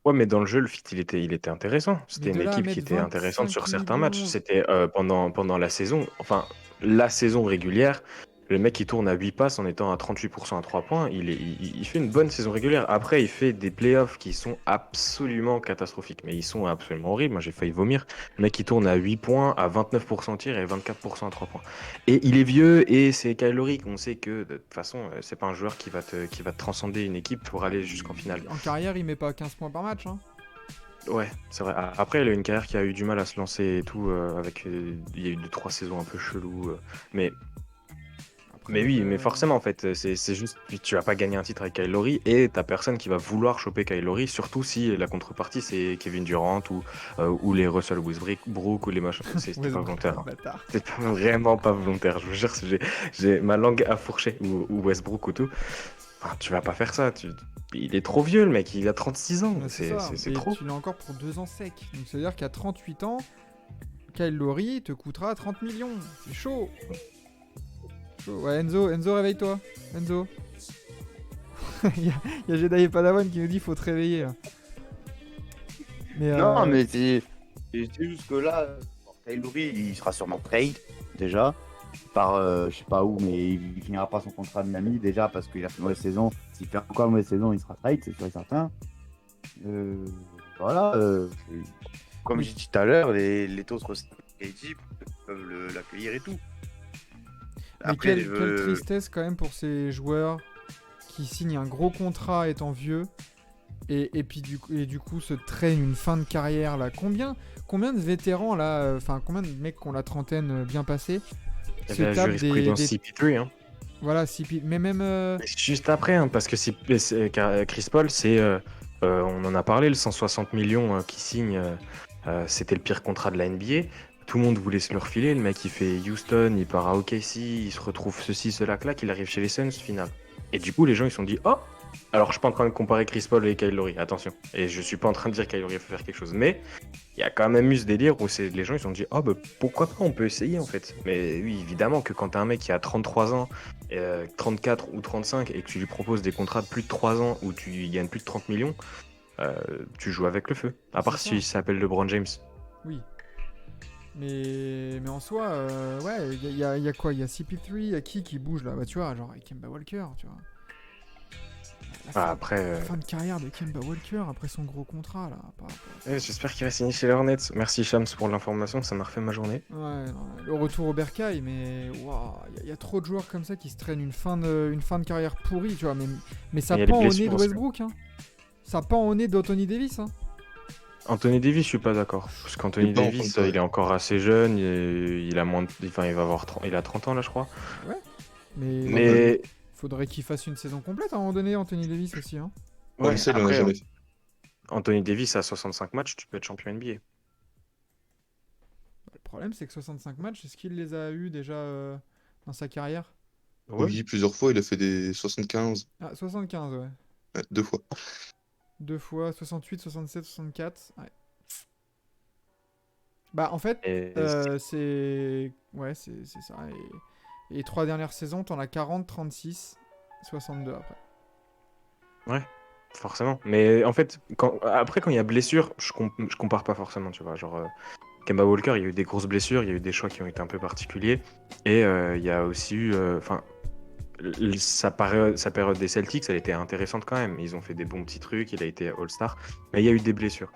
ouais, mais dans le jeu, le fit, il était intéressant. Mais C'était de une là à équipe qui mettre était intéressante 25 sur certains matchs. millions. C'était pendant la saison, enfin, la saison régulière, le mec qui tourne à 8 passes en étant à 38% à 3 points, il fait une bonne saison régulière. Après, il fait des playoffs qui sont absolument catastrophiques, mais ils sont absolument horribles. Moi, j'ai failli vomir. Le mec qui tourne à 8 points, à 29% tir et 24% à 3 points. Et il est vieux et c'est Kyle Lowry. On sait que de toute façon, c'est pas un joueur qui va te transcender une équipe pour aller jusqu'en finale. En carrière, il met pas 15 points par match. Hein. Ouais, c'est vrai. Après, il a une carrière qui a eu du mal à se lancer et tout. Il y a eu 2-3 saisons un peu cheloues. Mais Après, oui, mais forcément, en fait, c'est juste tu vas pas gagner un titre avec Kyle Lowry et t'as personne qui va vouloir choper Kyle Lowry, surtout si la contrepartie c'est Kevin Durant ou les Russell Westbrook ou les machins. C'était pas volontaire. Hein. Bâtard. C'est vraiment pas volontaire. Je vous jure, j'ai ma langue à fourcher ou Westbrook ou tout. Enfin, tu vas pas faire ça. Il est trop vieux, le mec. Il a 36 ans. Ouais, C'est Et trop. tu l'as encore pour 2 ans sec. Donc ça veut dire qu'à 38 ans, Kyle Lowry te coûtera 30 millions. C'est chaud. Ouais, Enzo, réveille-toi. Enzo. Il y a Jedi et Padawan qui nous dit faut te réveiller. Là. Mais, Non, mais c'est juste que là, Kyle Lowry, il sera sûrement trade, déjà. Par, je sais pas où, mais il finira pas son contrat de Miami, déjà, parce qu'il a fait une mauvaise saison. S'il fait encore une mauvaise saison, il sera trade, c'est sûr et certain. Voilà. Comme j'ai dit tout à l'heure, les taux se resserrent. KD peuvent l'accueillir et tout. Mais quelle tristesse quand même pour ces joueurs qui signent un gros contrat étant vieux et puis du coup se traînent une fin de carrière là. Combien de vétérans là, enfin combien de mecs qui ont la trentaine bien passée Il se y avait la tapent jurisprudence CP3. Hein. Voilà, mais même Mais juste après, hein, parce que Chris Paul, on en a parlé, le 160 millions qui signe, c'était le pire contrat de la NBA. Tout le monde voulait se le refiler. Le mec, il fait Houston, il part à OKC, il se retrouve ceci, cela, claque, il arrive chez les Suns, final. Et du coup, les gens, ils se sont dit, oh, alors je suis pas en train de comparer Chris Paul et Kyle Lowry, attention. Et je suis pas en train de dire Kyle Lowry faut faire quelque chose. Mais il y a quand même eu ce délire où les gens, ils se sont dit, oh, bah, pourquoi pas, on peut essayer, en fait. Mais oui, évidemment que quand t'as un mec qui a 33 ans 34 ou 35 et que tu lui proposes des contrats de plus de 3 ans où tu gagnes plus de 30 millions, tu joues avec le feu. À part C'est ça. s'il s'appelle LeBron James. Oui. Mais en soi, ouais, il y a quoi? Il y a CP3, il y a qui bouge là? Bah, tu vois, genre Kemba Walker, tu vois. Après, La fin de carrière de Kemba Walker après son gros contrat là. j'espère qu'il va signer chez les Hornets. Merci Shams pour l'information, ça m'a refait ma journée. Ouais, non, le retour au Bercail, mais il y a trop de joueurs comme ça qui se traînent une fin de carrière pourrie, tu vois. Mais ça Il y a les pend au nez blessures de aussi. Westbrook, hein. Ça pend au nez d'Anthony Davis, hein. Anthony Davis, je suis pas d'accord. Parce qu'Anthony Je suis pas en Davis, contre, ouais. il est encore assez jeune, il a moins enfin, il va avoir il a 30 ans là, je crois. Mais faudrait qu'il fasse une saison complète à un moment donné, Anthony Davis aussi, hein. Ouais, mais ça, il en a après, jamais fait. Anthony Davis à 65 matchs, tu peux être champion NBA. Le problème, c'est que 65 matchs, est-ce qu'il les a eu déjà dans sa carrière? Ouais. Oui, plusieurs fois, il a fait des 75. Ah, 75, ouais. Ouais, 2 fois. 2 fois, 68, 67, 64. Ouais. Bah, en fait, Et c'est. Ouais, c'est ça. Et les 3 dernières saisons, t'en as 40, 36, 62 après. ouais, forcément. Mais en fait, quand il y a blessure, je compare pas forcément, tu vois. Genre, Kemba Walker, il y a eu des grosses blessures, il y a eu des choix qui ont été un peu particuliers. Et il y a aussi eu. Enfin, sa période des Celtics, elle était intéressante quand même. Ils ont fait des bons petits trucs, il a été All-Star. Mais il y a eu des blessures.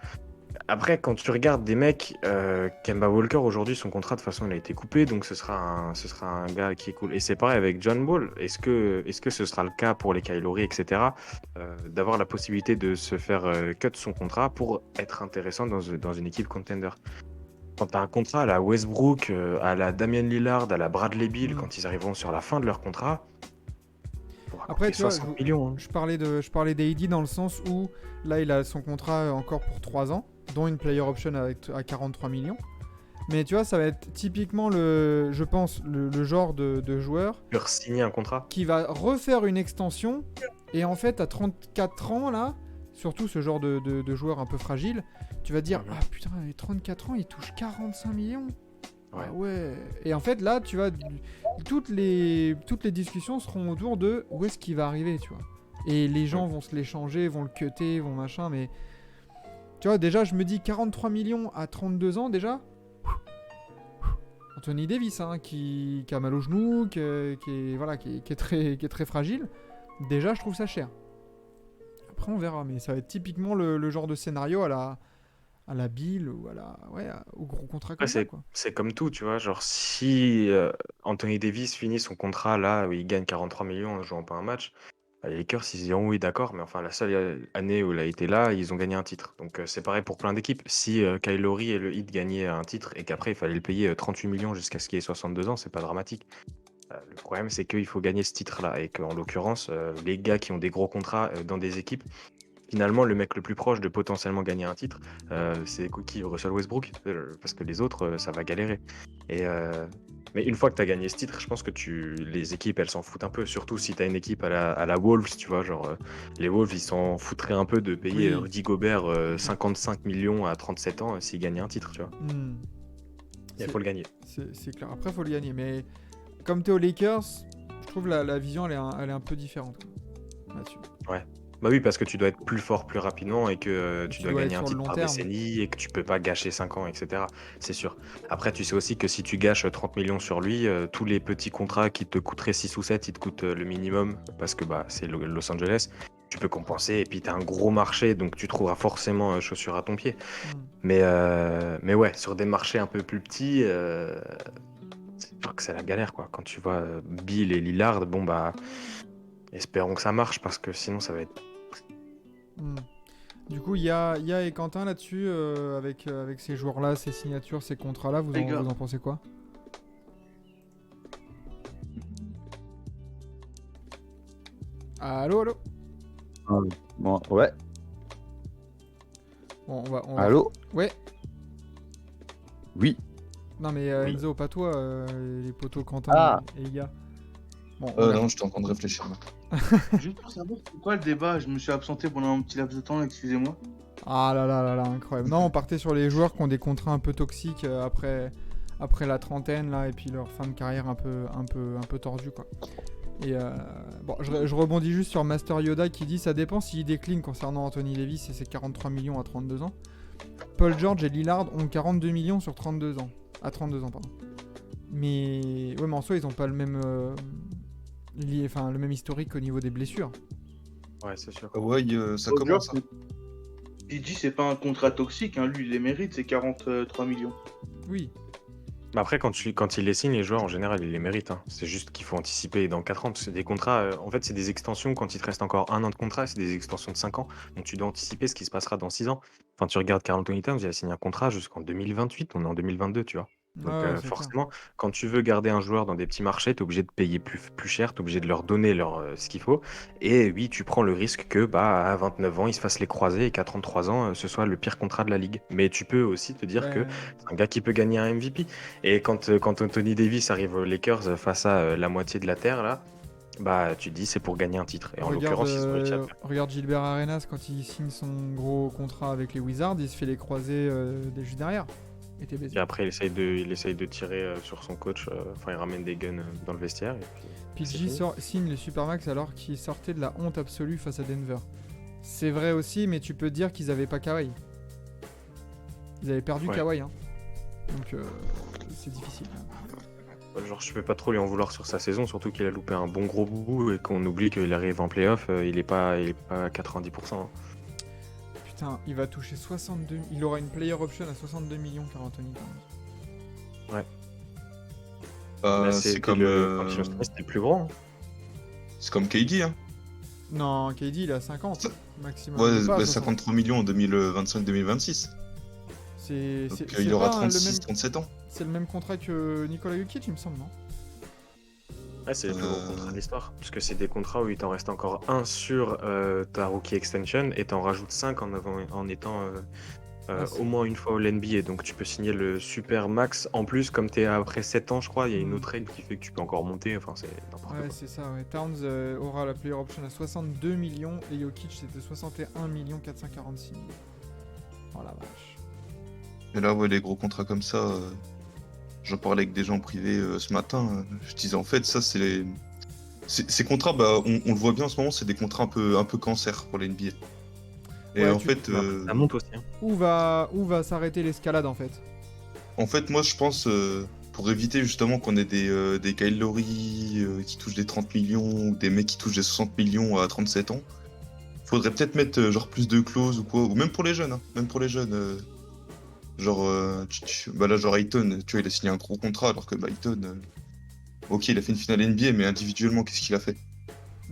Après, quand tu regardes des mecs, Kemba Walker, aujourd'hui, son contrat, de toute façon, il a été coupé, donc ce sera un gars qui est cool. Et c'est pareil avec John Ball. Est-ce que ce sera le cas pour les Kyle Lowry, etc., d'avoir la possibilité de se faire cut son contrat pour être intéressant dans une équipe contender? Quand tu as un contrat à la Westbrook, à la Damian Lillard, à la Bradley Beal, quand ils arriveront sur la fin de leur contrat, après, tu vois, 60 millions. Hein. je parlais d'AD dans le sens où là, il a son contrat encore pour 3 ans, dont une player option à 43 millions. Mais tu vois, ça va être typiquement, je pense, le genre de joueur Leur signer un contrat. qui va refaire une extension. Et en fait, à 34 ans, là, surtout ce genre de joueur un peu fragile, tu vas dire, ah putain, à 34 ans, il touche 45 millions. Ouais. Ah ouais. Et en fait, là, tu vois, toutes les discussions seront autour de où est-ce qu'il va arriver, tu vois. Et les gens vont se l'échanger, vont le cutter, vont machin, mais... Tu vois, déjà, je me dis 43 millions à 32 ans, déjà. Anthony Davis, hein, qui a mal au genou, qui est très fragile. Déjà, je trouve ça cher. Après, on verra, mais ça va être typiquement le genre de scénario à la Bill ou au gros contrat comme ça, quoi. C'est comme tout, tu vois. Genre, si Anthony Davis finit son contrat là, où il gagne 43 millions en jouant pas un match, les Lakers, ils diront oui, d'accord, mais enfin, la seule année où il a été là, ils ont gagné un titre. Donc, c'est pareil pour plein d'équipes. Si Kyle Lowry et le Heat gagnaient un titre et qu'après, il fallait le payer 38 millions jusqu'à ce qu'il ait 62 ans, c'est pas dramatique. Le problème, c'est qu'il faut gagner ce titre-là. Et qu'en l'occurrence, les gars qui ont des gros contrats dans des équipes, finalement, le mec le plus proche de potentiellement gagner un titre, c'est qui? Russell Westbrook, parce que les autres, ça va galérer. Mais une fois que tu as gagné ce titre, je pense que les équipes, elles s'en foutent un peu. Surtout si tu as une équipe à la Wolves, tu vois. Genre, les Wolves, ils s'en foutraient un peu de payer Rudy Gobert 55 millions à 37 ans s'il gagnait un titre, tu vois. Il faut le gagner. C'est clair. Après, il faut le gagner. Mais comme tu es aux Lakers, je trouve la vision, elle est un peu différente, quoi, là-dessus. Ouais. Bah oui, parce que tu dois être plus fort plus rapidement et que tu dois gagner un être sur le titre long par terme. décennie et que tu peux pas gâcher 5 ans, etc. C'est sûr. Après, tu sais aussi que si tu gâches 30 millions sur lui, tous les petits contrats qui te coûteraient 6 ou 7, ils te coûtent le minimum parce que c'est Los Angeles. Tu peux compenser et puis tu as un gros marché, donc tu trouveras forcément chaussure à ton pied. Mais ouais, sur des marchés un peu plus petits, c'est sûr que c'est la galère, quoi. Quand tu vois Bill et Lillard, bon bah... Espérons que ça marche parce que sinon ça va être... Du coup, il y a et Quentin là-dessus, avec ces joueurs-là, ces signatures, ces contrats-là, vous en pensez quoi? Allô? Bon, ouais. Bon, on va... Allô? Ouais. Oui. Non mais Enzo, pas toi, les potos Quentin et les gars. Bon, Non, j'étais en train de réfléchir. Juste pour savoir, c'est quoi le débat? Je me suis absenté pendant un petit laps de temps, excusez-moi. Ah là, incroyable. Non, on partait sur les joueurs qui ont des contrats un peu toxiques après la trentaine là, et puis leur fin de carrière un peu tordue, quoi. Et bon, je rebondis juste sur Master Yoda qui dit ça dépend s'il décline concernant Anthony Davis et ses 43 millions à 32 ans. Paul George et Lillard ont 42 millions sur 32 ans. À 32 ans, pardon. Mais en soi, ils ont pas le même le même historique au niveau des blessures. Ouais, c'est sûr. Ouais, ça Paul commence. George, il dit c'est pas un contrat toxique, hein. Lui il les mérite, c'est 43 millions. Oui. Mais après, quand il les signe, les joueurs, en général, ils les méritent. Hein. C'est juste qu'il faut anticiper dans 4 ans. C'est des contrats, en fait, c'est des extensions. Quand il te reste encore 1 an de contrat, c'est des extensions de 5 ans. Donc, tu dois anticiper ce qui se passera dans 6 ans. Enfin, tu regardes Karl Anthony Towns, il a signé un contrat jusqu'en 2028. On est en 2022, tu vois. Donc, Ouais, c'est forcément, quand tu veux garder un joueur dans des petits marchés, tu es obligé de payer plus cher, tu es obligé de leur donner ce qu'il faut. Et oui, tu prends le risque que à 29 ans, il se fasse les croisés et qu'à 33 ans, ce soit le pire contrat de la ligue. Mais tu peux aussi te dire que c'est un gars qui peut gagner un MVP. Et quand Anthony Davis arrive aux Lakers face à la moitié de la Terre, là, tu te dis c'est pour gagner un titre. Et en l'occurrence, ils ont réussi à le faire. Regarde Gilbert Arenas quand il signe son gros contrat avec les Wizards, il se fait les croisés juste derrière. Et après, il essaye de tirer sur son coach. Enfin, il ramène des guns dans le vestiaire. PG signe les Supermax alors qu'il sortait de la honte absolue face à Denver. C'est vrai aussi, mais tu peux dire qu'ils avaient pas Kawhi. Ils avaient perdu Kawhi. Hein. Donc, c'est difficile. Genre, je peux pas trop lui en vouloir sur sa saison, surtout qu'il a loupé un bon gros bout et qu'on oublie qu'il arrive en playoff, il est pas à 90%. Hein. Putain, il va toucher 62. Il aura une player option à 62 millions, Karl Anthony Towns. Ouais. C'est comme. C'était plus grand. Hein. C'est comme KD, hein. Non, KD il est à 50 maximum. Ouais, 53 millions en 2025-2026. Il aura 36-37 ans. C'est le même contrat que Nikola Jokic, il me semble, non? Ouais, c'est le plus gros contrat de l'histoire. Parce que c'est des contrats où il t'en reste encore un sur ta rookie extension et t'en rajoutes 5 en étant au moins une fois au NBA. Donc tu peux signer le super max. En plus, comme t'es après 7 ans, je crois, il y a une autre règle qui fait que tu peux encore monter. Enfin, c'est n'importe quoi. Ouais, c'est ça. Ouais. Towns aura la player option à 62 millions et Jokic c'était 61 millions 446 000. Oh la vache. Et là, les gros contrats comme ça, j'en parlais avec des gens privés ce matin. Je disais, en fait, ça, c'est ces contrats, on le voit bien en ce moment, c'est des contrats un peu cancer pour les NBA. Et en fait, ça monte aussi. Hein. Où va s'arrêter l'escalade en fait? En fait, moi, je pense, pour éviter justement qu'on ait des Kyle Lowry qui touchent des 30 millions ou des mecs qui touchent des 60 millions à 37 ans, faudrait peut-être mettre genre plus de clauses ou quoi, ou même pour les jeunes, hein, genre, là, genre Ayton, tu vois, il a signé un gros contrat, alors que Ayton, ok, il a fait une finale NBA, mais individuellement, qu'est-ce qu'il a fait?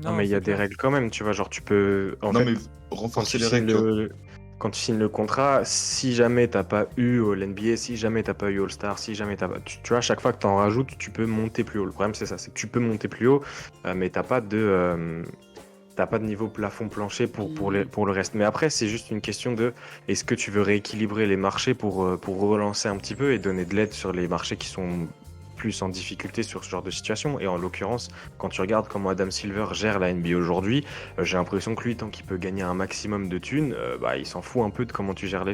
Non, mais il y a des règles quand même, tu vois, genre tu peux... mais renforcer les règles, quand tu signes le contrat, si jamais t'as pas eu l'NBA, si jamais t'as pas eu All-Star, si jamais t'as pas... Tu vois, à chaque fois que t'en rajoutes, tu peux monter plus haut. Le problème, c'est ça, c'est que tu peux monter plus haut, mais t'as pas de niveau plafond-plancher pour le reste. Mais après, c'est juste une question de est-ce que tu veux rééquilibrer les marchés pour relancer un petit peu et donner de l'aide sur les marchés qui sont plus en difficulté sur ce genre de situation. Et en l'occurrence, quand tu regardes comment Adam Silver gère la NBA aujourd'hui, j'ai l'impression que lui, tant qu'il peut gagner un maximum de thunes, il s'en fout un peu de comment il gère les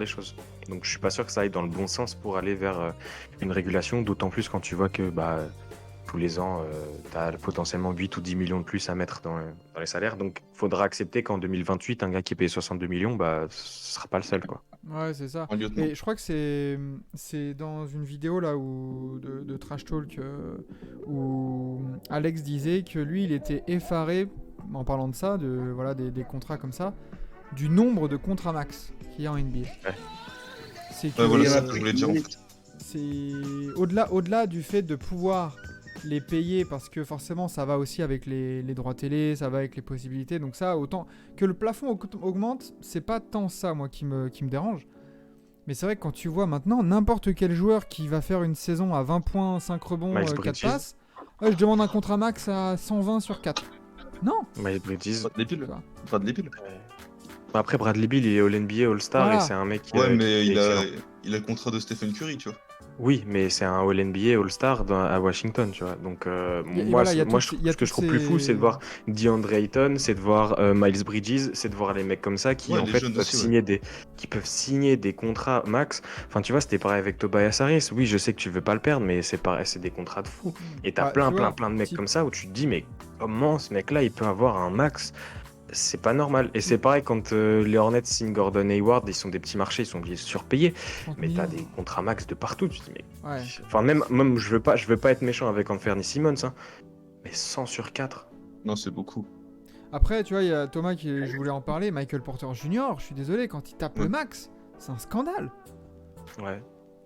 choses. Donc je suis pas sûr que ça aille dans le bon sens pour aller vers une régulation, d'autant plus quand tu vois que tous les ans, tu as potentiellement 8 ou 10 millions de plus à mettre dans les salaires. Donc, il faudra accepter qu'en 2028, un gars qui est payé 62 millions, ce sera pas le seul, quoi. Ouais, c'est ça. Et je crois que c'est dans une vidéo là de Trash Talk où Alex disait que lui, il était effaré, en parlant de ça, des contrats comme ça, du nombre de contrats max qu'il y a en NBA. Ouais. C'est que voilà, c'est ce que je voulais dire, en fait. C'est au-delà du fait de pouvoir les payer, parce que forcément ça va aussi avec les droits télé, ça va avec les possibilités, donc ça, autant que le plafond augmente, c'est pas tant ça moi qui me dérange, mais c'est vrai que quand tu vois maintenant n'importe quel joueur qui va faire une saison à 20 points, 5 rebonds, 4 passes, je demande un contrat max à 120 sur 4. Non. Miles Bridges. Pas de débile. Après, Bradley Beal, il est All-NBA, All-Star, Voilà. et c'est un mec Ouais, qui mais est il a excellent. le contrat de Stephen Curry, tu vois. Oui, mais c'est un All-NBA, All-Star à Washington, tu vois. Donc, moi, Voilà, il y a ce que je trouve plus fou, c'est de voir DeAndre Ayton, c'est de voir Miles Bridges, c'est de voir les mecs comme ça qui, Ouais, en les fait, jeunes aussi, ouais. qui peuvent signer des contrats max. Enfin, tu vois, c'était pareil avec Tobias Harris. Oui, je sais que tu veux pas le perdre, mais c'est pareil, c'est des contrats de fou. Et t'as Bah, tu vois, plein de mecs type- comme ça où tu te dis, mais comment ce mec-là, il peut avoir un max? C'est pas normal. Et Type- c'est pareil quand les Hornets signent Gordon Hayward, ils sont des petits marchés, ils sont surpayés. 30 Mais t'as millions. des contrats max de partout. Tu te dis, mais. Ouais. Enfin, même je veux pas être méchant avec Anthony Simmons, hein, mais 100 sur 4. Non, c'est beaucoup. Après, tu vois, il y a Thomas qui, je voulais en parler, Michael Porter Jr., je suis désolé, quand il tape Ouais. le max, c'est un scandale. Ouais.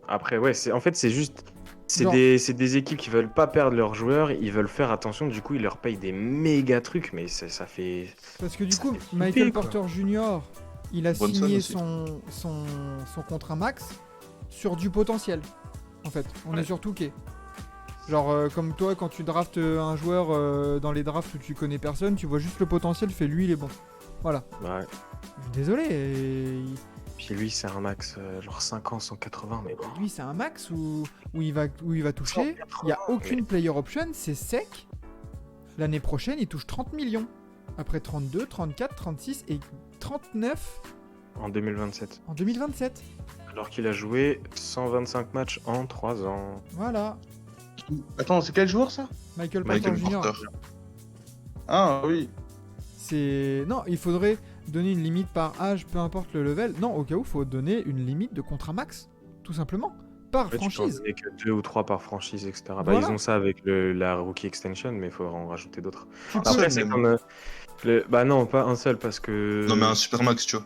Après, ouais, en fait, c'est juste. Genre- C'est des équipes qui veulent pas perdre leurs joueurs, ils veulent faire attention, du coup, ils leur payent des méga trucs, mais ça fait. Parce que du Ça coup, fait flipper, Michael quoi. Porter Jr., il a Bronson signé aussi. son contrat max sur du potentiel. En fait, on Ouais. est sur Touquet. Genre, comme toi, quand tu draftes un joueur dans les drafts où tu connais personne, tu vois juste le potentiel, fais lui, il est bon. Voilà. Ouais. Je suis désolé. Puis lui, c'est un max, genre 5 ans, 180, mais bon. Lui, c'est un max où il va toucher. Il n'y a aucune player option, c'est sec. L'année prochaine, il touche 30 millions. Après 32, 34, 36 et 39 En 2027. en 2027. Alors qu'il a joué 125 matchs en 3 ans. Voilà. Attends, c'est quel joueur ça? Michael Porter Michael Jr. Porter. Ah oui. Non, il faudrait donner une limite par âge, peu importe le level. Non, au cas où, il faut donner une limite de contrat max, tout simplement, par En fait, tu peux en franchise. donner que 2 ou 3 par franchise, etc. Bah, Voilà. ils ont ça avec la rookie extension, mais il faudra en rajouter d'autres. Tu Un peux- Après, seul, c'est même. comme. Bah non, pas un seul, parce que. Non, mais un super max, tu vois.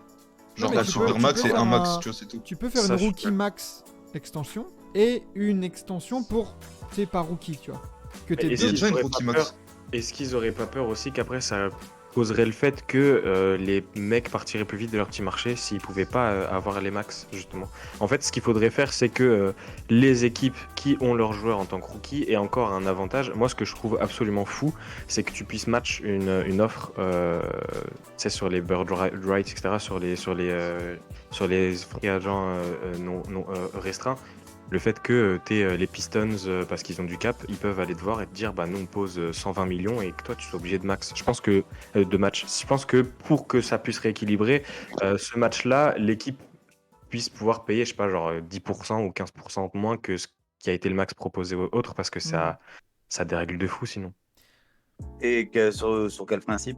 Genre mais un tu super peux max et faire un max, un- tu vois, c'est tout. Tu peux faire Ça, une je suis rookie d'accord. max extension et une extension pour, tu sais, par rookie, tu vois. Que t'es Et Il y a deux. déjà une auraient rookie pas max. Est-ce qu'ils auraient pas peur aussi qu'après ça causerait le fait que les mecs partiraient plus vite de leur petit marché s'ils pouvaient pas avoir les max, justement? En fait, ce qu'il faudrait faire, c'est que les équipes qui ont leurs joueurs en tant que rookie aient encore un avantage. Moi, ce que je trouve absolument fou, c'est que tu puisses match une offre, tu sais, sur les bird rights, etc., sur les free agents non restreints. Le fait que les Pistons, parce qu'ils ont du cap, ils peuvent aller te voir et te dire, bah nous on pose 120 millions et que toi tu sois obligé de max. Je pense que de match. Je pense que pour que ça puisse rééquilibrer ce match-là, l'équipe puisse pouvoir payer, je sais pas, genre 10% ou 15% moins que ce qui a été le max proposé aux autres, parce que ça dérègle de fou sinon. Et sur quel principe?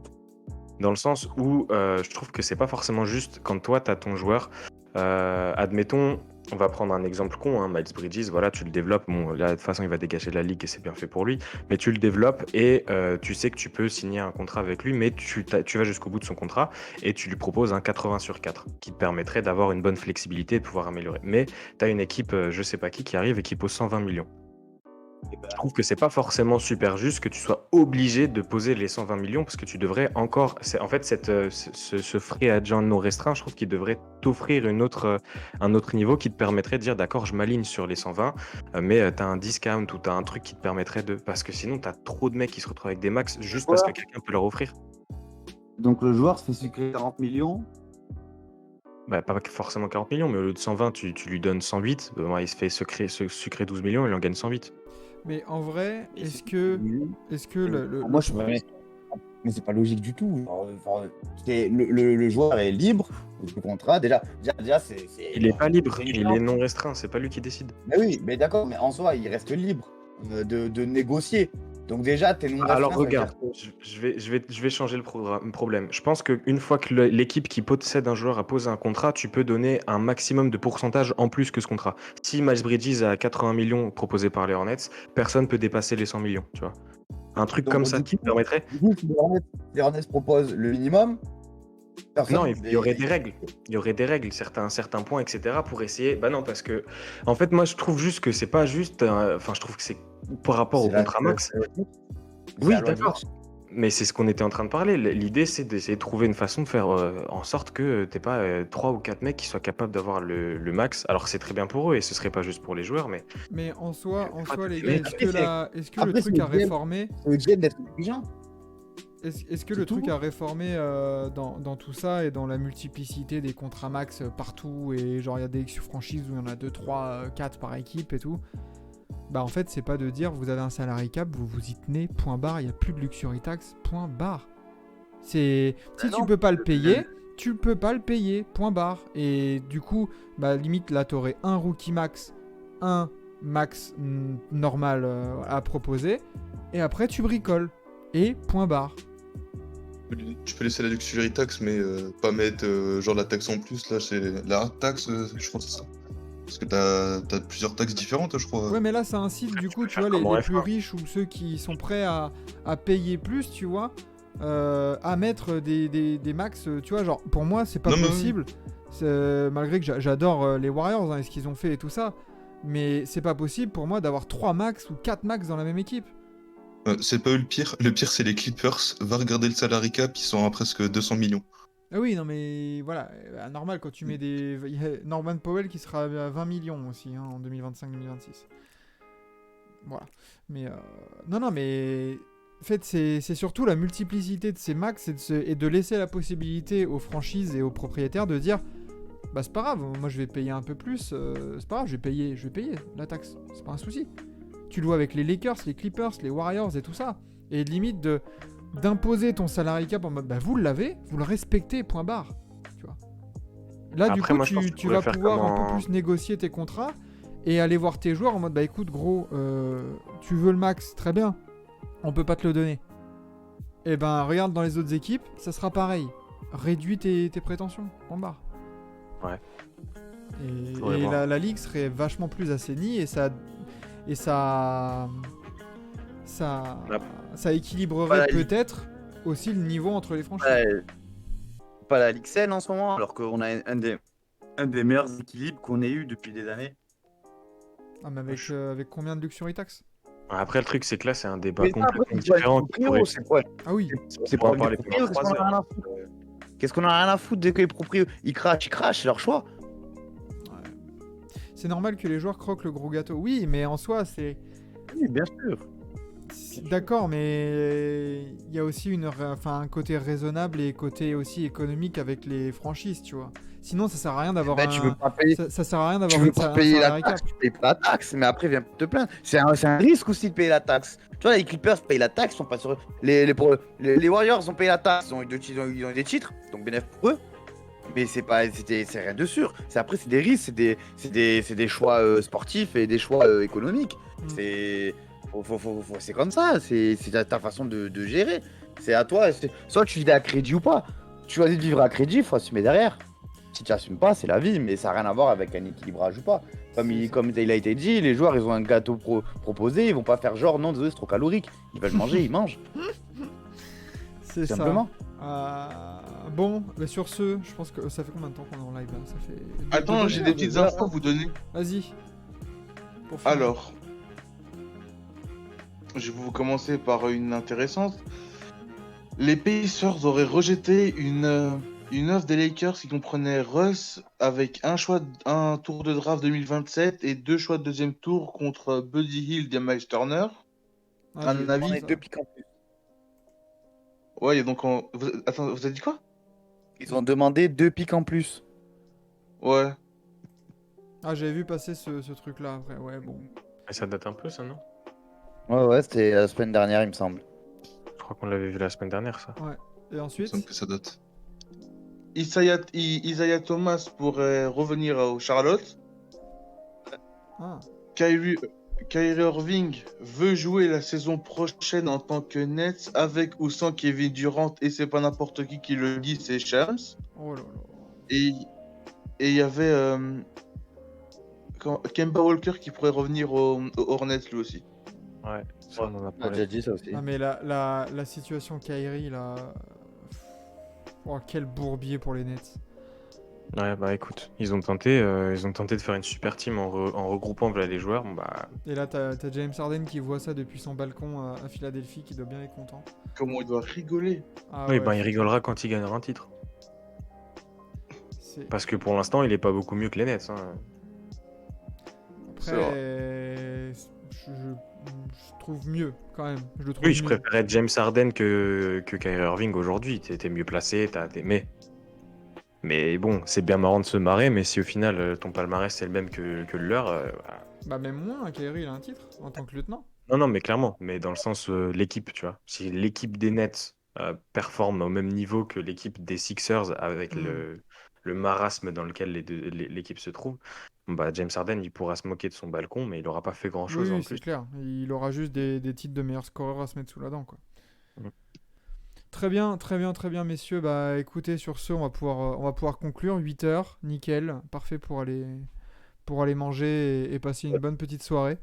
Dans le sens où je trouve que c'est pas forcément juste quand toi tu as ton joueur. Admettons, on va prendre un exemple con, hein, Miles Bridges, voilà, tu le développes. Bon, là, de toute façon, il va dégager de la ligue et c'est bien fait pour lui. Mais tu le développes et tu sais que tu peux signer un contrat avec lui, mais tu vas jusqu'au bout de son contrat et tu lui proposes un 80 sur 4 qui te permettrait d'avoir une bonne flexibilité et de pouvoir améliorer. Mais tu as une équipe, je sais pas qui arrive et qui pose 120 millions. Je trouve que c'est pas forcément super juste que tu sois obligé de poser les 120 millions parce que tu devrais encore. En fait, ce free agent non restreint, je trouve qu'il devrait t'offrir un autre niveau qui te permettrait de dire d'accord, je m'aligne sur les 120, mais tu as un discount ou tu as un truc qui te permettrait de. Parce que sinon, tu as trop de mecs qui se retrouvent avec des max juste parce que quelqu'un peut leur offrir. Donc le joueur se fait sucrer 40 millions. Bah, pas forcément 40 millions, mais au lieu de 120, tu lui donnes 108. Il se fait sucrer 12 millions, il en gagne 108. Mais en vrai, est-ce que Moi, je mais c'est pas logique du tout. Le joueur est libre du contrat. Déjà c'est. Il est pas libre, il est non restreint, c'est pas lui qui décide. Mais oui, mais d'accord, mais en soi, il reste libre de négocier. Donc déjà, t'es non restreint. Alors ça veut regarde, dire- je vais changer le problème. Je pense qu'une fois que l'équipe qui possède un joueur a posé un contrat, tu peux donner un maximum de pourcentage en plus que ce contrat. Si Miles Bridges a 80 millions proposés par les Hornets, personne peut dépasser les 100 millions, tu vois. Un truc Donc, comme ça du qui coup, permettrait. Du coup, si les Hornets proposent le minimum, personne. Non, il y aurait des règles. Il y aurait des règles, certains points, etc. pour essayer. Bah non, parce que, en fait, moi, je trouve juste que c'est pas juste. Enfin, je trouve que c'est par rapport au C'est la- contrat max. c'est Oui, la loi du d'accord. marché. Mais c'est ce qu'on était en train de parler. L'idée, c'est d'essayer de trouver une façon de faire en sorte que t'aies pas 3 ou 4 mecs qui soient capables d'avoir le max. Alors c'est très bien pour eux et ce serait pas juste pour les joueurs, mais Mais en soi, les Mais gars, est-ce que après, le c'est truc à le GM. réformer, C'est au GM d'être intelligent. Est-ce que C'est le truc tout. à réformer dans tout ça et dans la multiplicité des contrats max partout et genre il y a des franchises où il y en a 2, 3, 4 par équipe et tout, bah en fait c'est pas de dire vous avez un salary cap, vous vous y tenez, point barre, il n'y a plus de luxury tax, point barre. Si tu peux pas le payer, tu peux pas le payer, point barre. Et du coup, bah limite là t'aurais un rookie max, un max normal à proposer et après tu bricoles et point barre. Tu peux laisser la luxury tax, mais pas mettre genre la taxe en plus. Là, c'est la hard tax, je crois que c'est ça. Parce que t'as plusieurs taxes différentes, je crois. Ouais, mais là ça incite du coup, tu faire vois, comme en les plus F1. riches ou ceux qui sont prêts à payer plus, tu vois, à mettre des max, tu vois, genre pour moi c'est pas Non, mais oui. possible. Malgré que j'adore les Warriors et ce qu'ils ont fait et tout ça, mais c'est pas possible pour moi d'avoir 3 max ou 4 max dans la même équipe. C'est pas eux le pire. Le pire, c'est les Clippers. Va regarder le salary cap, ils sont à presque 200 millions. Ah oui, non mais voilà, normal quand tu mets des... Il y a Norman Powell qui sera à 20 millions aussi en 2025-2026. Voilà. Mais non, mais en fait, c'est surtout la multiplicité de ces max et de laisser la possibilité aux franchises et aux propriétaires de dire bah c'est pas grave, moi je vais payer un peu plus, c'est pas grave, je vais payer la taxe, c'est pas un souci. Tu le vois avec les Lakers, les Clippers, les Warriors et tout ça. Et limite d'imposer ton salary cap en mode bah vous l'avez, vous le respectez, point barre. Tu vois. Là du Après, coup moi, je pense que tu tu pourrais vas faire pouvoir un comme peu en- plus négocier tes contrats et aller voir tes joueurs en mode bah écoute gros, tu veux le max, très bien, on peut pas te le donner. Et ben regarde dans les autres équipes, ça sera pareil. Réduis tes prétentions, point barre. Ouais. Et, Faudrait et voir. la ligue serait vachement plus assainie et ça La- ça équilibrerait Pas la ligue. peut-être aussi le niveau entre les franchises. Pas la Ligue Saine en ce moment, alors qu'on a un des meilleurs équilibres qu'on ait eu depuis des années. Ah, mais avec combien de luxury tax? Après, le truc, c'est que là, c'est un débat Mais ça, après, complètement c'est quoi, différent. les proprios, c'est quoi? Ah oui, C'est Pour pas en parler les pendant proprios, 3 qu'est-ce qu'on en a heures. rien à foutre? Qu'est-ce qu'on en a rien à foutre dès que les proprios ils crachent, c'est leur choix. c'est normal que les joueurs croquent le gros gâteau. Oui, mais en soi, Oui, bien sûr. d'accord, mais il y a aussi un côté raisonnable et côté aussi économique avec les franchises, tu vois. Sinon, ça sert à rien d'avoir Tu veux un... pas payer, Ça sert à rien tu d'avoir veux un pas payer la salary cap. taxe, tu payes pas la taxe, mais après viens te plaindre. C'est un risque aussi de payer la taxe. Tu vois, les Clippers payent la taxe, ils sont pas sur les Warriors ont payé la taxe, ils ont eu des titres, donc bénéfice pour eux. Mais c'est rien de sûr. Après c'est des risques, c'est des choix sportifs et des choix économiques. Mm. C'est comme ça, c'est ta façon de gérer. C'est à toi. Soit tu vis à crédit ou pas. Tu choisis de vivre à crédit, il faut assumer derrière. Si tu n'assumes pas, c'est la vie, mais ça n'a rien à voir avec un équilibrage ou pas. Comme il a été dit, les joueurs, ils ont un gâteau proposé, ils vont pas faire genre, non, désolé, c'est trop calorique. Ils veulent manger, ils mangent, C'est ça. simplement. Bon, bah sur ce, je pense que ça fait combien de temps qu'on est en live là? Ça fait... Attends, j'ai des petites infos à vous donner. Vas-y. Pour finir. Alors, je vais vous commencer par une intéressante. Les Pacers auraient rejeté une offre des Lakers qui comprenait Russ avec un tour de draft 2027 et 2 choix de deuxième tour contre Buddy Hield et Miles Turner. Ah, un j'ai vu avis, On ça. est deux pics en plus. Ouais, et donc attends, vous avez dit quoi? Ils ont demandé 2 pics en plus. Ouais. Ah, j'avais vu passer ce truc là après, ouais, bon. Mais ça date un peu, ça, non? Ouais, c'était la semaine dernière, il me semble. Je crois qu'on l'avait vu la semaine dernière, ça. Et ensuite Ça me fait ça date. Isaiah Thomas pourrait revenir au Charlotte. Ah, Kyrie Irving veut jouer la saison prochaine en tant que Nets avec ou sans Kevin Durant et c'est pas n'importe qui le dit, c'est Shams. oh là là. Et il y avait Kemba Walker qui pourrait revenir aux Hornets lui aussi. Ouais, ça, on en a On a parlé. déjà dit ça aussi. Ah, mais la situation Kyrie là. Oh, quel bourbier pour les Nets. Ouais, bah écoute, ils ont tenté de faire une super team en regroupant voilà, les joueurs. Bon, bah, Et là, t'as James Harden qui voit ça depuis son balcon à Philadelphie, qui doit bien être content. Comment il doit rigoler. Ah oui, ouais, bah, il rigolera quand il gagnera un titre. c'est- Parce que pour l'instant, il est pas beaucoup mieux que les Nets. Hein. Après, je trouve mieux quand même. Je le trouve Oui, je mieux. préférais James Harden que Kyrie Irving aujourd'hui. T'es mieux placé, mais bon, c'est bien marrant de se marrer, mais si au final ton palmarès c'est le même que le leur, bah, Bah même moins, Kyrie il a un titre en tant que lieutenant. non, non, mais clairement, mais dans le sens l'équipe, tu vois. Si l'équipe des Nets performe au même niveau que l'équipe des Sixers avec Hmm. le marasme dans lequel l'équipe se trouve, bon, bah, James Harden, il pourra se moquer de son balcon, mais il n'aura pas fait Oui, grand-chose oui, en c'est plus. clair. Il aura juste des titres de meilleur scoreur à se mettre sous la dent, quoi. Mhm. Très bien, très bien, très bien, messieurs. Bah écoutez, sur ce, on va pouvoir conclure. 8 heures, nickel, parfait pour aller manger et passer une bonne petite soirée.